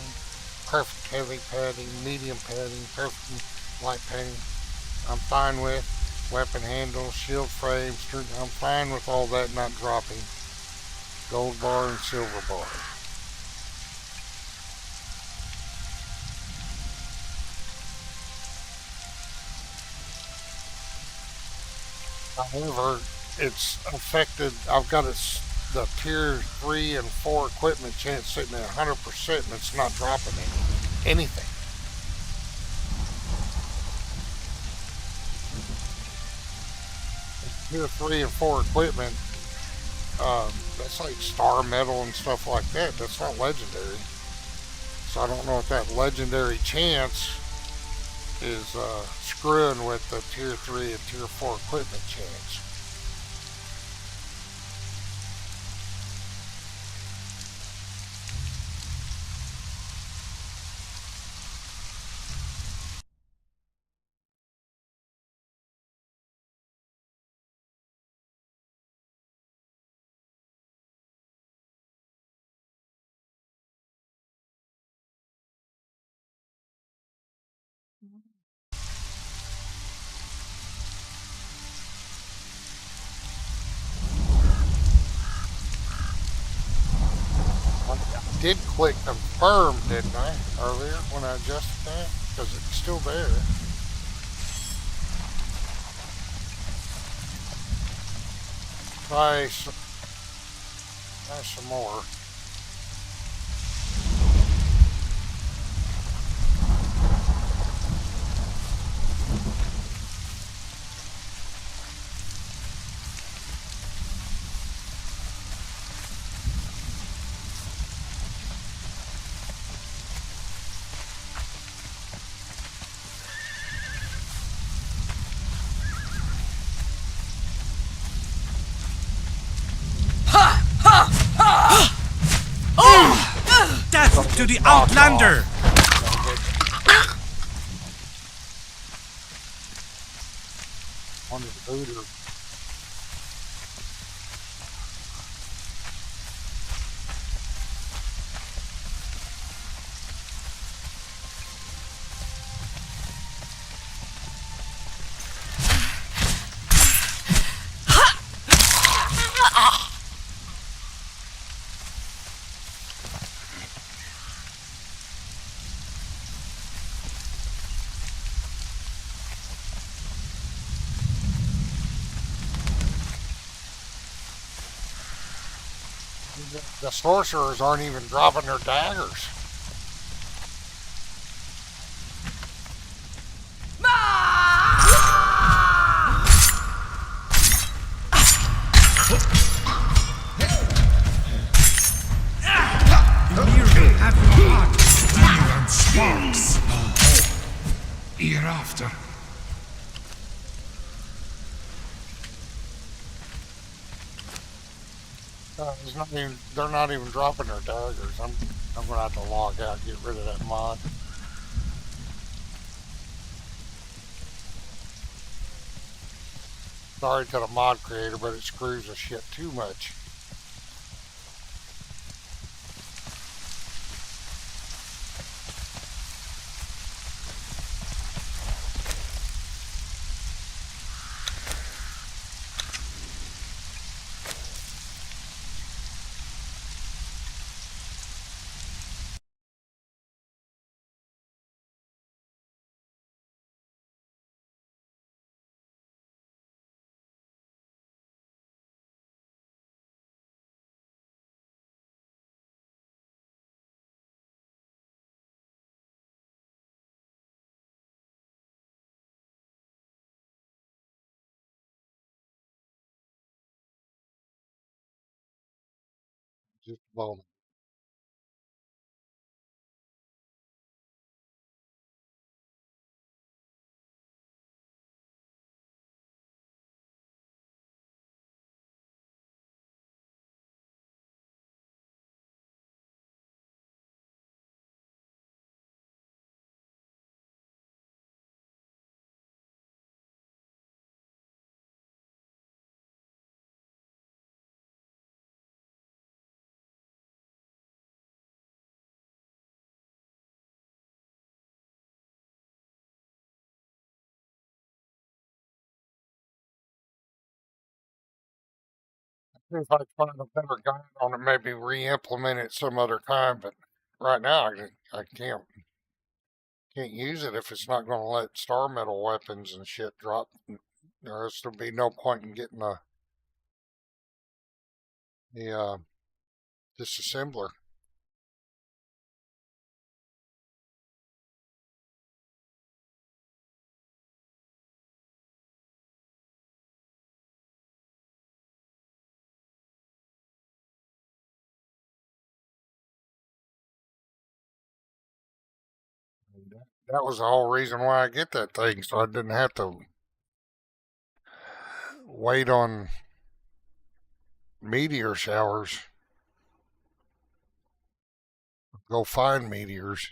A: perfect heavy padding, medium padding, perfect light padding. I'm fine with. Weapon handle, shield frame, I'm fine with all that not dropping. Gold bar and silver bar. However, it's affected. I've got the tier 3 and 4 equipment chance sitting at 100% and it's not dropping anything. Tier 3 and 4 equipment, that's like star metal and stuff like that. That's not legendary. So I don't know if that legendary chance is screwing with the tier 3 and tier 4 equipment chance. I did click confirm, didn't I, earlier when I adjusted that? Because it's still there. Try some more.
B: Death to the Outlander!
A: One of the booter. The sorcerers aren't even dropping their daggers.
B: You merely have your heart.
C: Fire and sparks. Hereafter.
A: They're not even dropping their daggers. I'm gonna have to log out and get rid of that mod. Sorry to the mod creator, but it screws the shit too much. Just a moment. See if I can find a better guide on it, maybe re-implement it some other time. But right now, I can't use it if it's not going to let star metal weapons and shit drop. Or else there'll be no point in getting the disassembler. That was the whole reason why I get that thing, so I didn't have to wait on meteor showers. Go find meteors.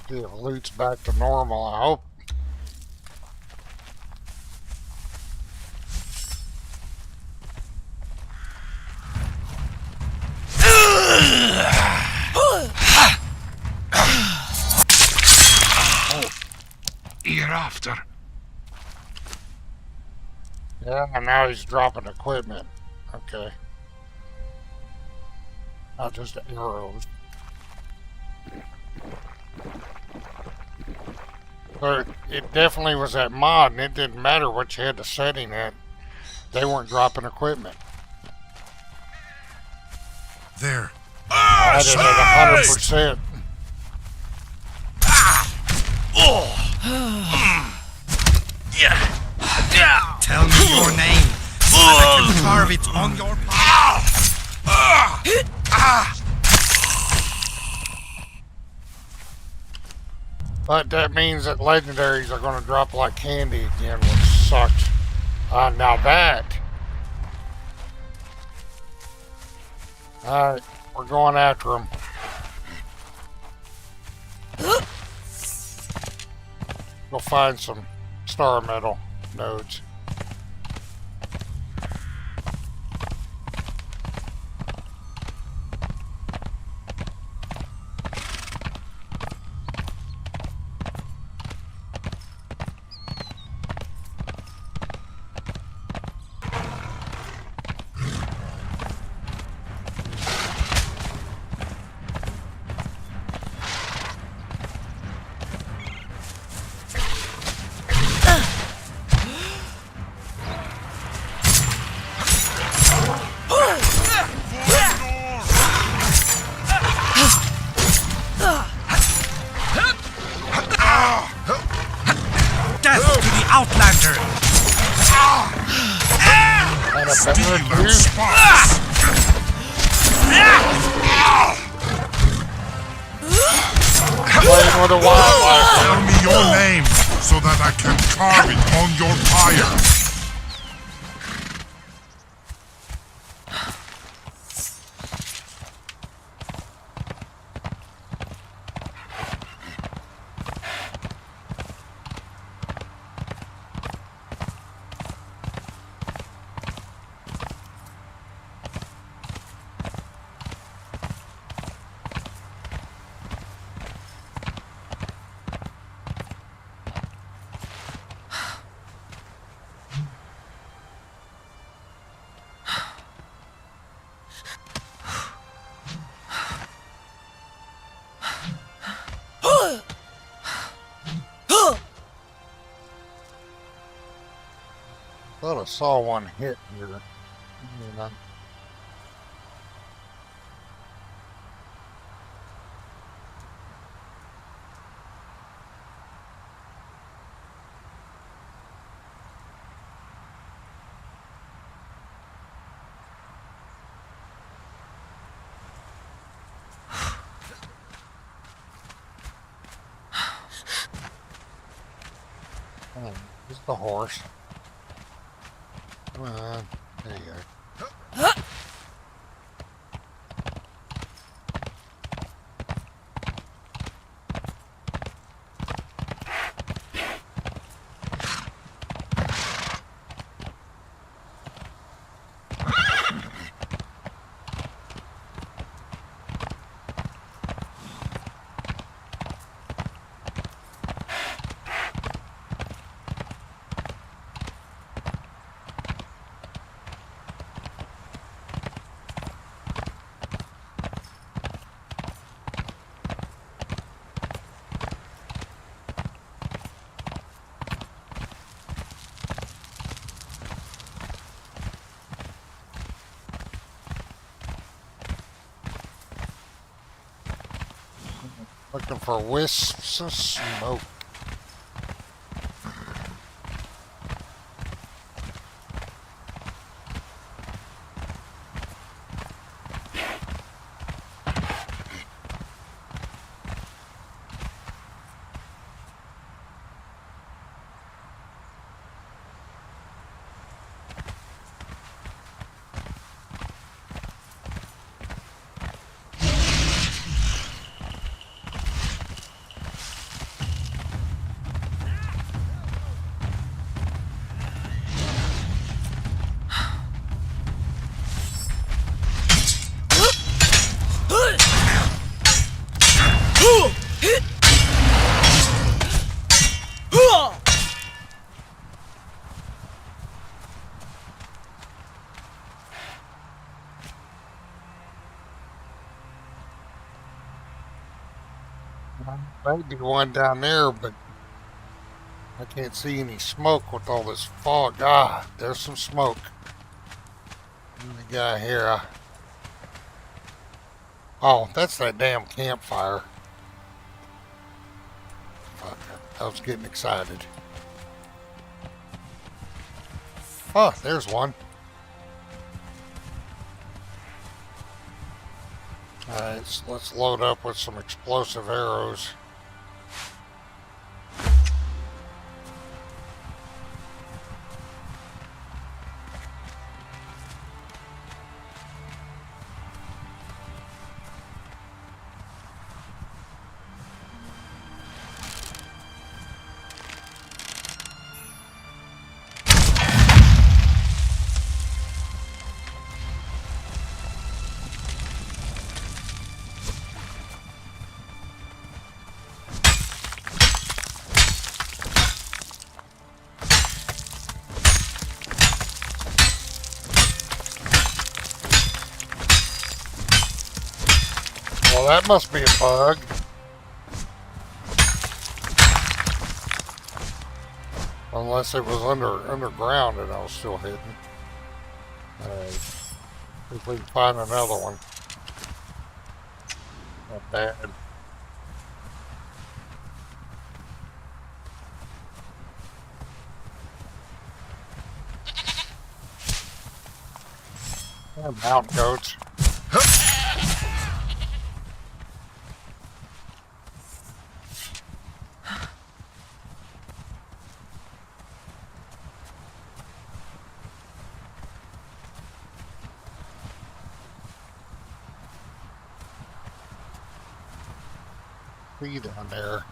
A: See if loot's back to normal, I hope.
C: Hereafter.
A: Yeah, and now he's dropping equipment. Okay. Not just arrows. But it definitely was that mod, and it didn't matter what you had the setting at. They weren't dropping equipment.
C: There.
A: I did it 100%.
B: Tell me your name, so that I can carve it on your
A: But that means that legendaries are going to drop like candy again, which sucks. Now that. Alright, we're going after them. Go find some star metal nodes. good,
C: them
A: dude.
C: sparks!
A: Playing with a wildlife.
C: Tell me your name so that I can carve it on your pyre.
A: Thought I saw one hit here. You know. Oh, it's the horse. Come on. There you go. Looking for wisps of smoke. Maybe one down there, but I can't see any smoke with all this fog. Ah, there's some smoke. And the guy here. Oh, that's that damn campfire. Fuck, I was getting excited. Oh, there's one. Alright, so let's load up with some explosive arrows. Well, that must be a bug. Unless it was underground and I was still hidden. Alright. If we can find another one. Not bad. Damn mountain goats. See down there.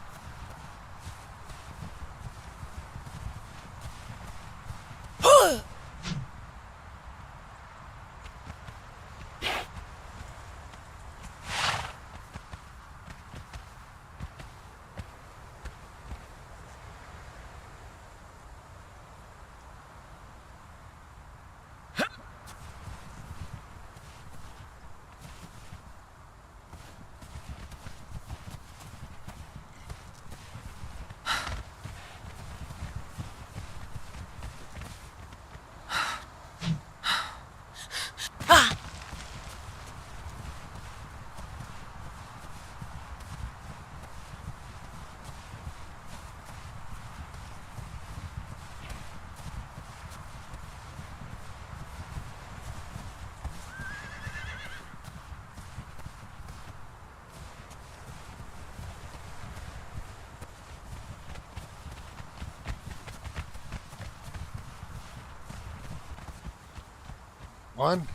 A: One.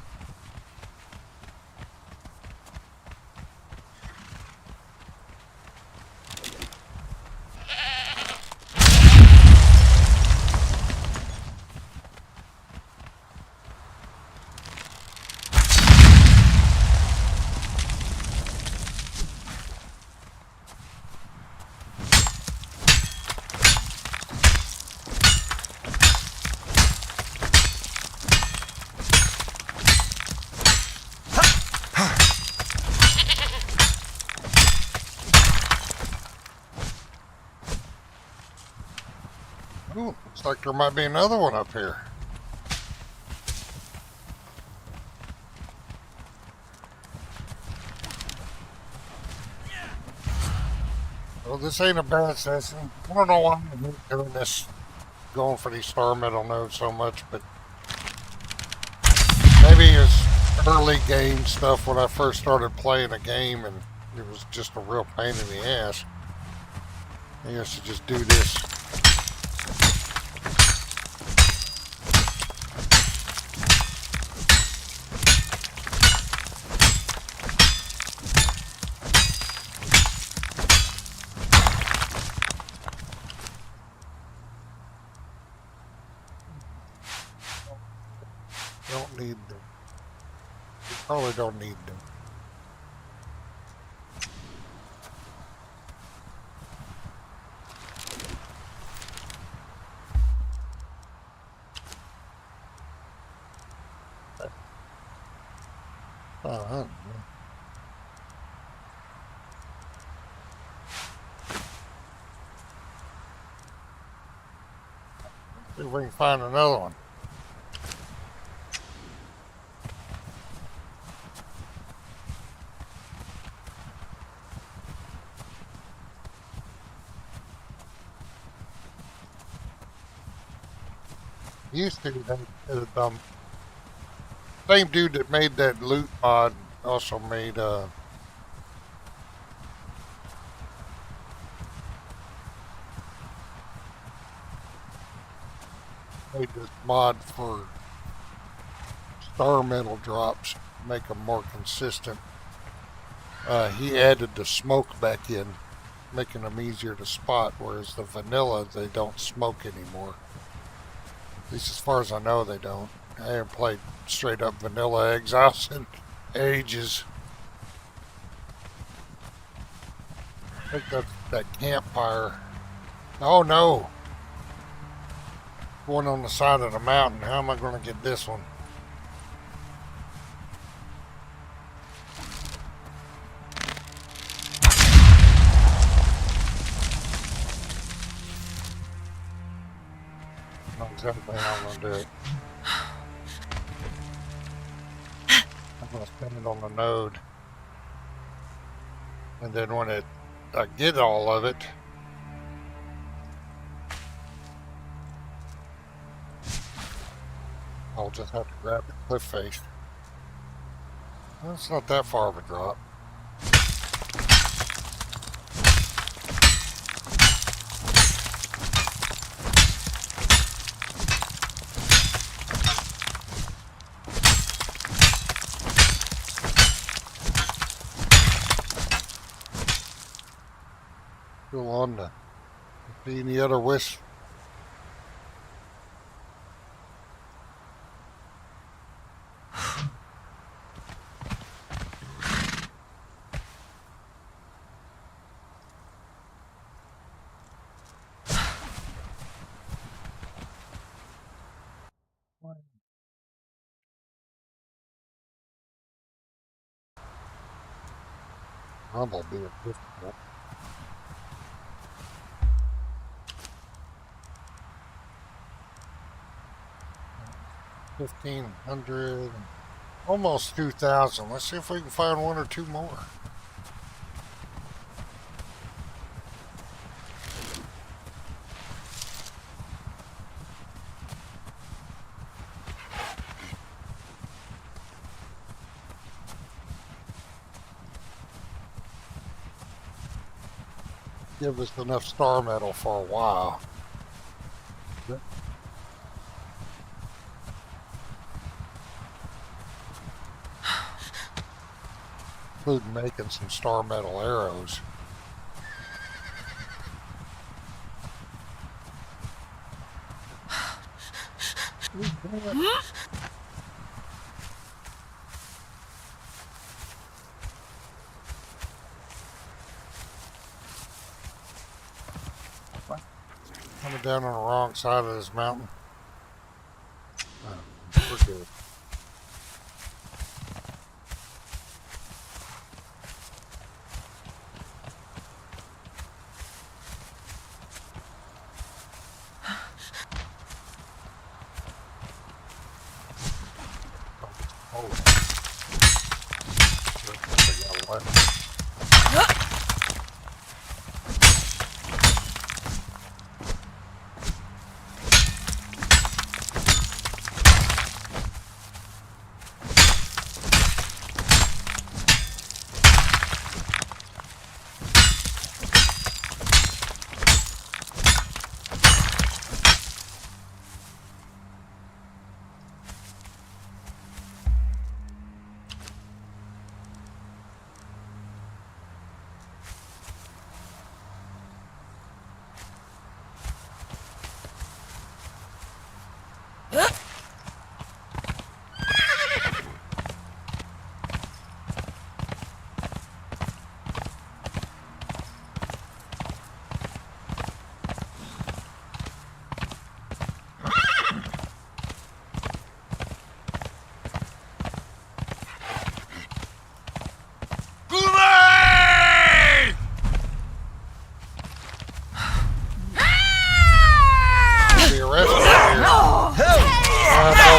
A: Ooh, looks like there might be another one up here. Well, this ain't a bad session. I don't know why I'm doing this, going for these star metal nodes so much, but maybe it's early game stuff when I first started playing a game and it was just a real pain in the ass. I guess to just do this. Don't need them. You probably don't need them. Uh-huh. See if we can find another one. Used to, same dude that made that loot mod also made this mod for star metal drops, make them more consistent. He added the smoke back in, making them easier to spot, whereas the vanilla, they don't smoke anymore. At least as far as I know, they don't. I haven't played straight up vanilla Exiles in ages. I think that's that campfire. Oh no! One on the side of the mountain. How am I going to get this one? Not exactly how I'm going to do it. I'm going to spin it on the node. And then when I get all of it, I'll just have to grab the cliff face. Well, it's not that far of a drop. Go on to see any other wish. Humble be a difficult. $1,500, almost 2,000. Let's see if we can find one or two more. Give us enough star metal for a while. Including making some star metal arrows. Coming down on the wrong side of this mountain. We're good.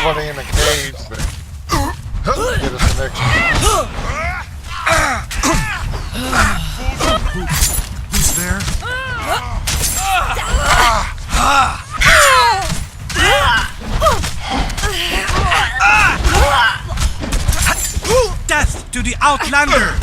A: Nobody in the cage, but get us the next one.
C: Who's there?
B: Death to the Outlander!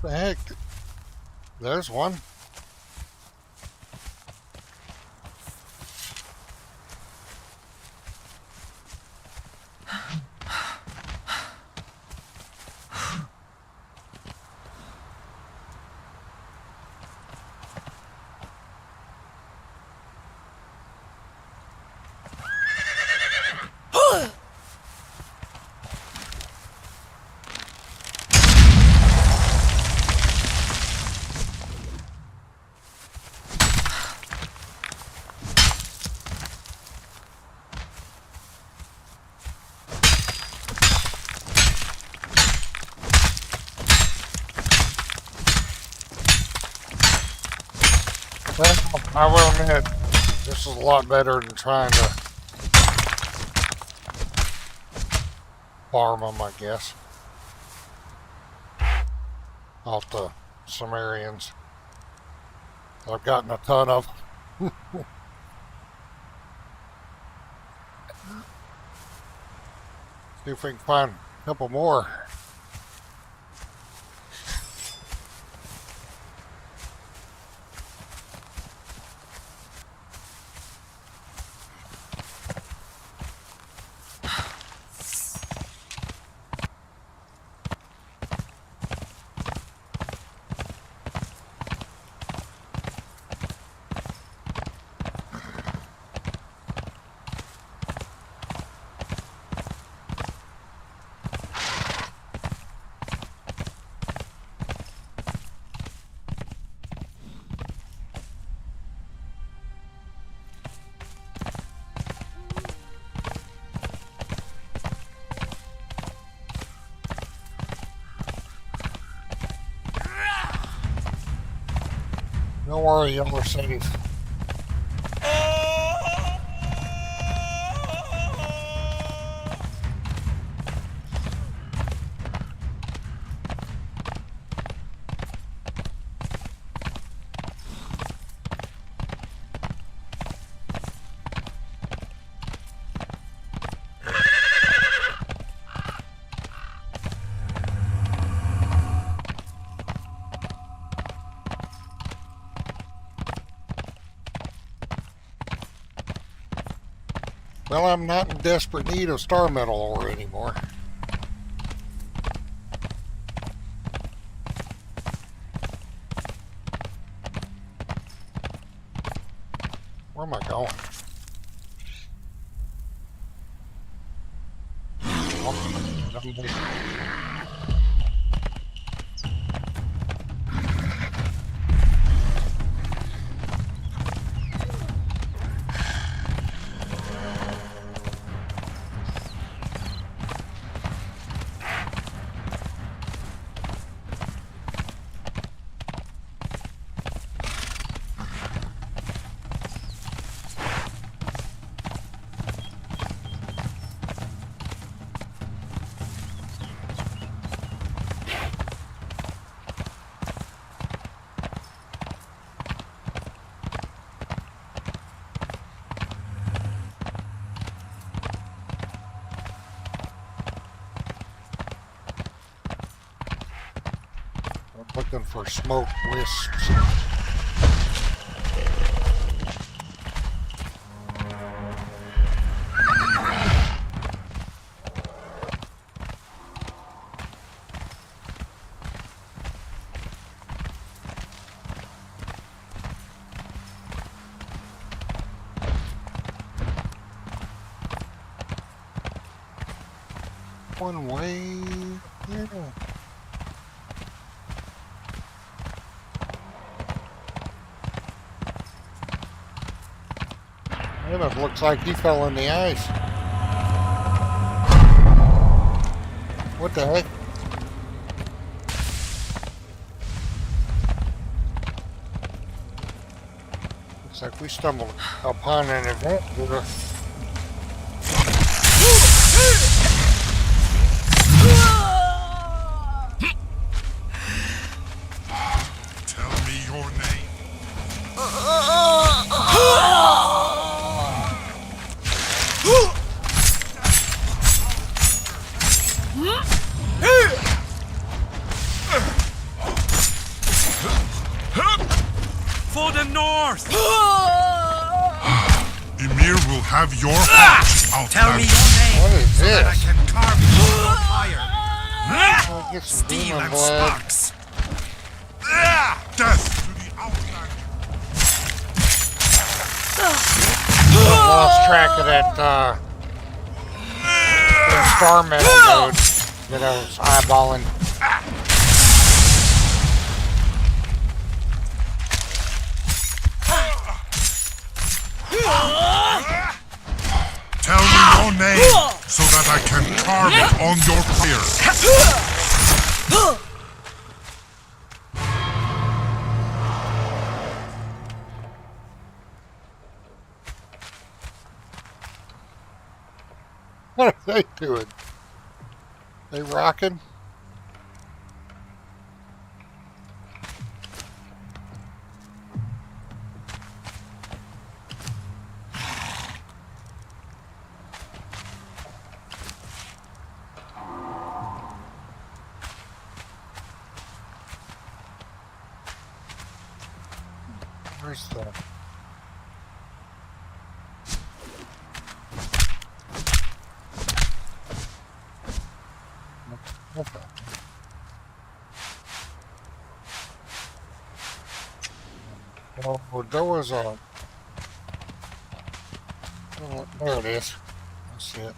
A: The heck? There's one. Well, I will admit, this is a lot better than trying to farm them, I guess. off the Sumerians. I've gotten a ton of. See if we can find a couple more. Don't worry, y'all are safe. Well, I'm not in desperate need of star metal ore anymore. Where am I going? Looking for smoke wisps. One way. Yeah. It looks like he fell in the ice. What the heck? Looks like we stumbled upon an event here.
C: Tell me your name.
B: For the north!
C: Ymir will have your heart out.
B: Tell me your name
A: What is
B: so that I
A: this?
B: can carve it on your fire.
A: I'll get some
B: Steel
A: demon
B: and
A: blood.
B: sparks.
C: Death to the outlander.
A: I lost track of that star metal node that I was eyeballing.
C: Tell me your name so that I can carve it on your fire.
A: What are they doing? They rocking? Where's the... Okay. Well, there was a... Oh, there it is. That's it.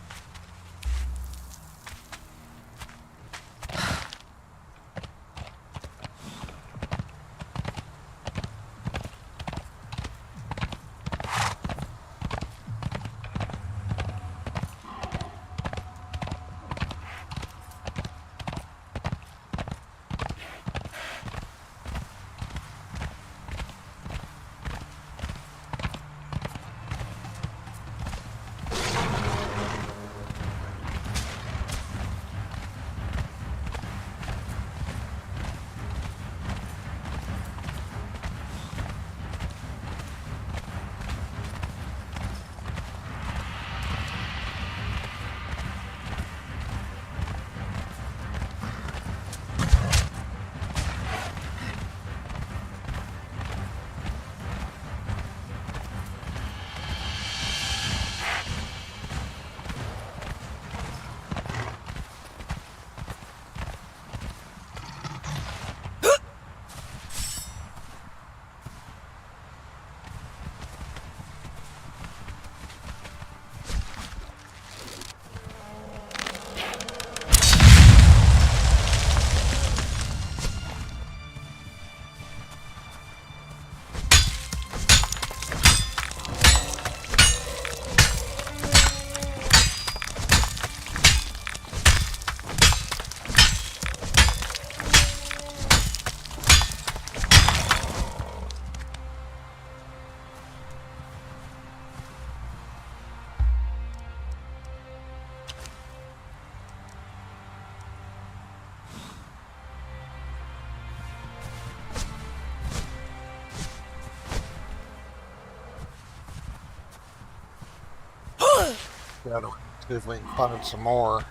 A: Gotta see if we can find some more.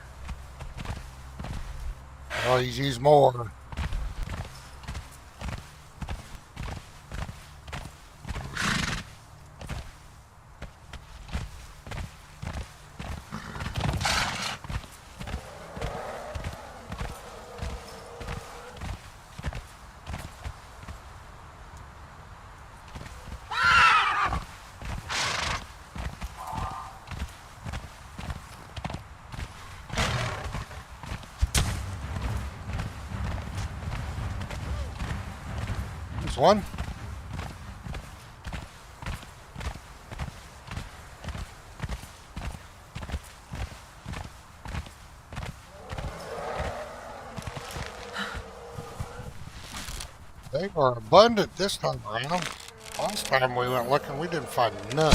A: Oh, he's used more. One. They were abundant this time around. Last time we went looking, we didn't find none.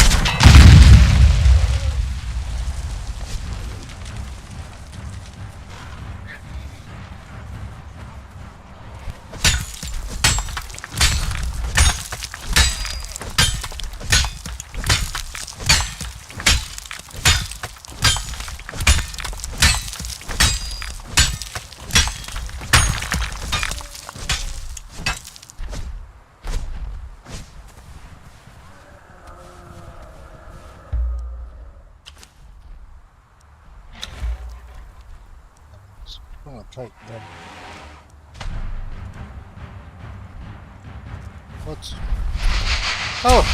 A: I'm gonna take that. What's... Oh!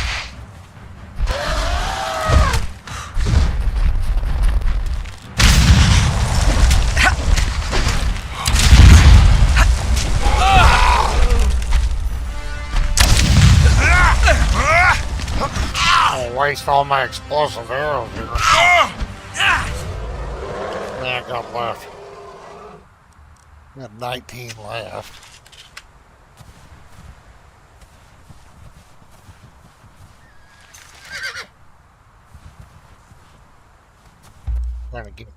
A: I'll waste all my explosive arrows here. Yeah, I got left. Got 19 left. Trying to get.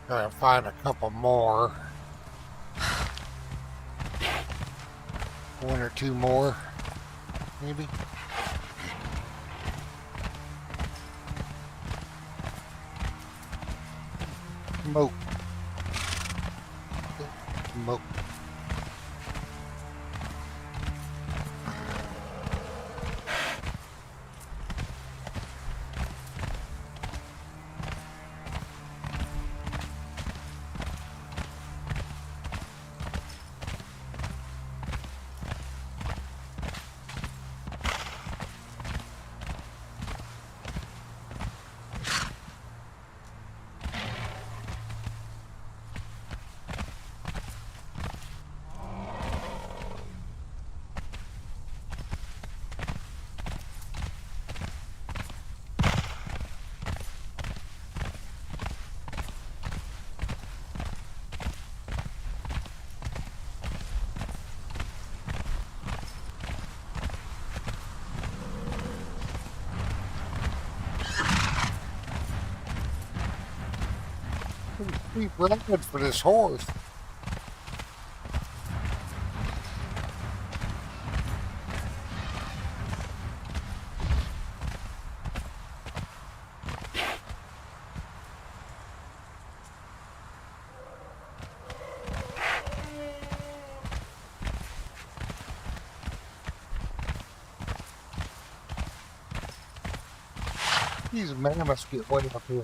A: Gotta find a couple more. One or two more, maybe. Smoke. Smoke. Pretty rapid for this horse. These mammoths get way up here.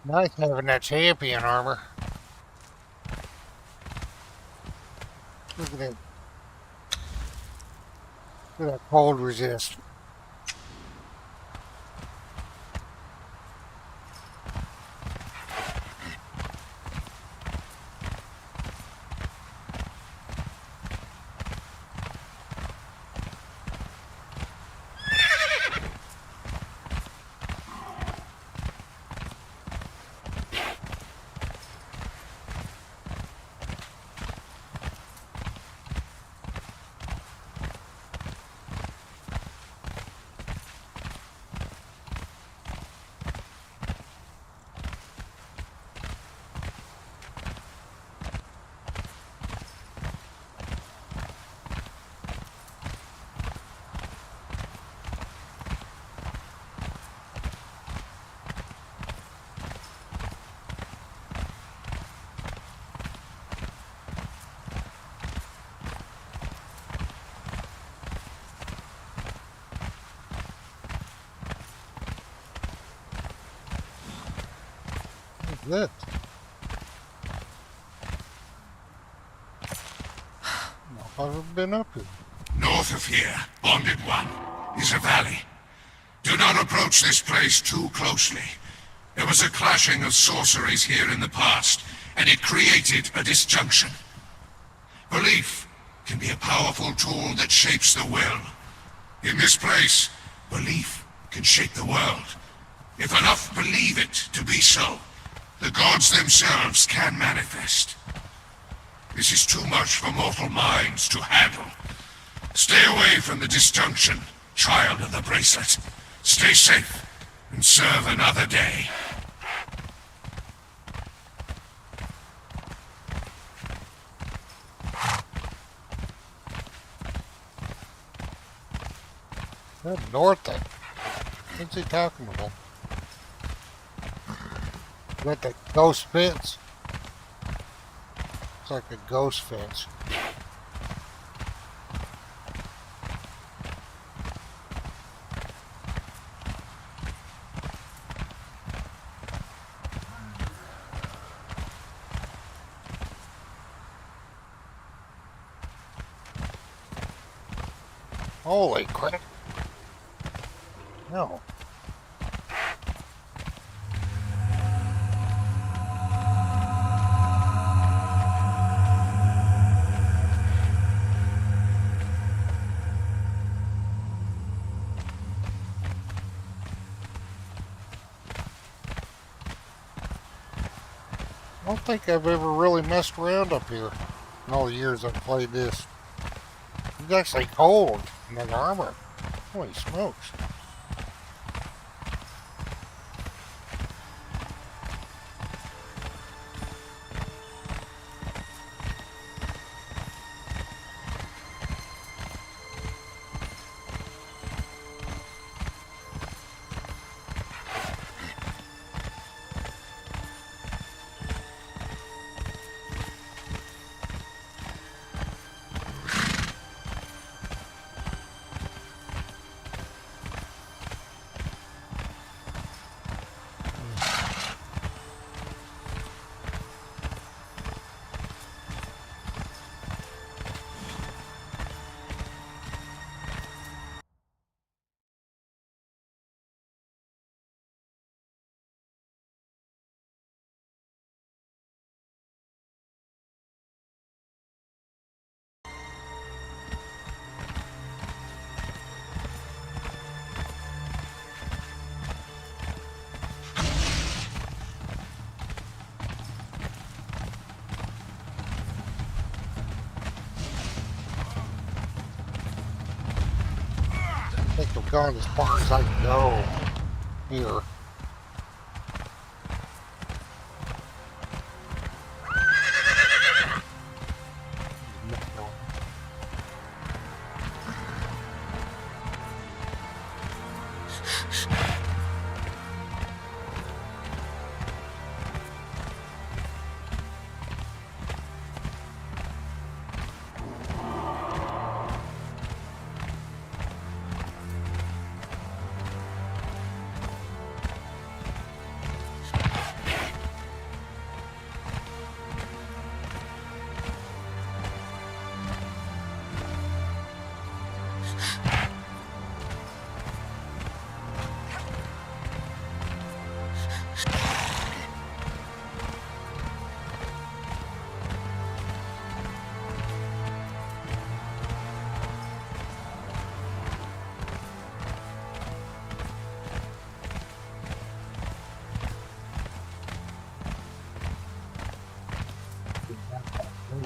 A: Nice having that champion armor. Look at that. Look at that cold resist. That. I've never been up here.
C: North of here, bonded one, is a valley. Do not approach this place too closely. There was a clashing of sorceries here in the past, and it created a disjunction. Belief can be a powerful tool that shapes the will. In this place, belief can shape the world. If enough believe it to be so, the gods themselves can manifest. This is too much for mortal minds to handle. Stay away from the disjunction, child of the bracelet. Stay safe, and serve another day.
A: That north thing. What's he talking about? Got that ghost fence. It's like a ghost fence. Holy crap. No. I don't think I've ever really messed around up here in all the years I've played this. It's actually cold in that armor. Holy smokes. I think I've gone as far as I can go here.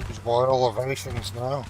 A: Usable elevations now.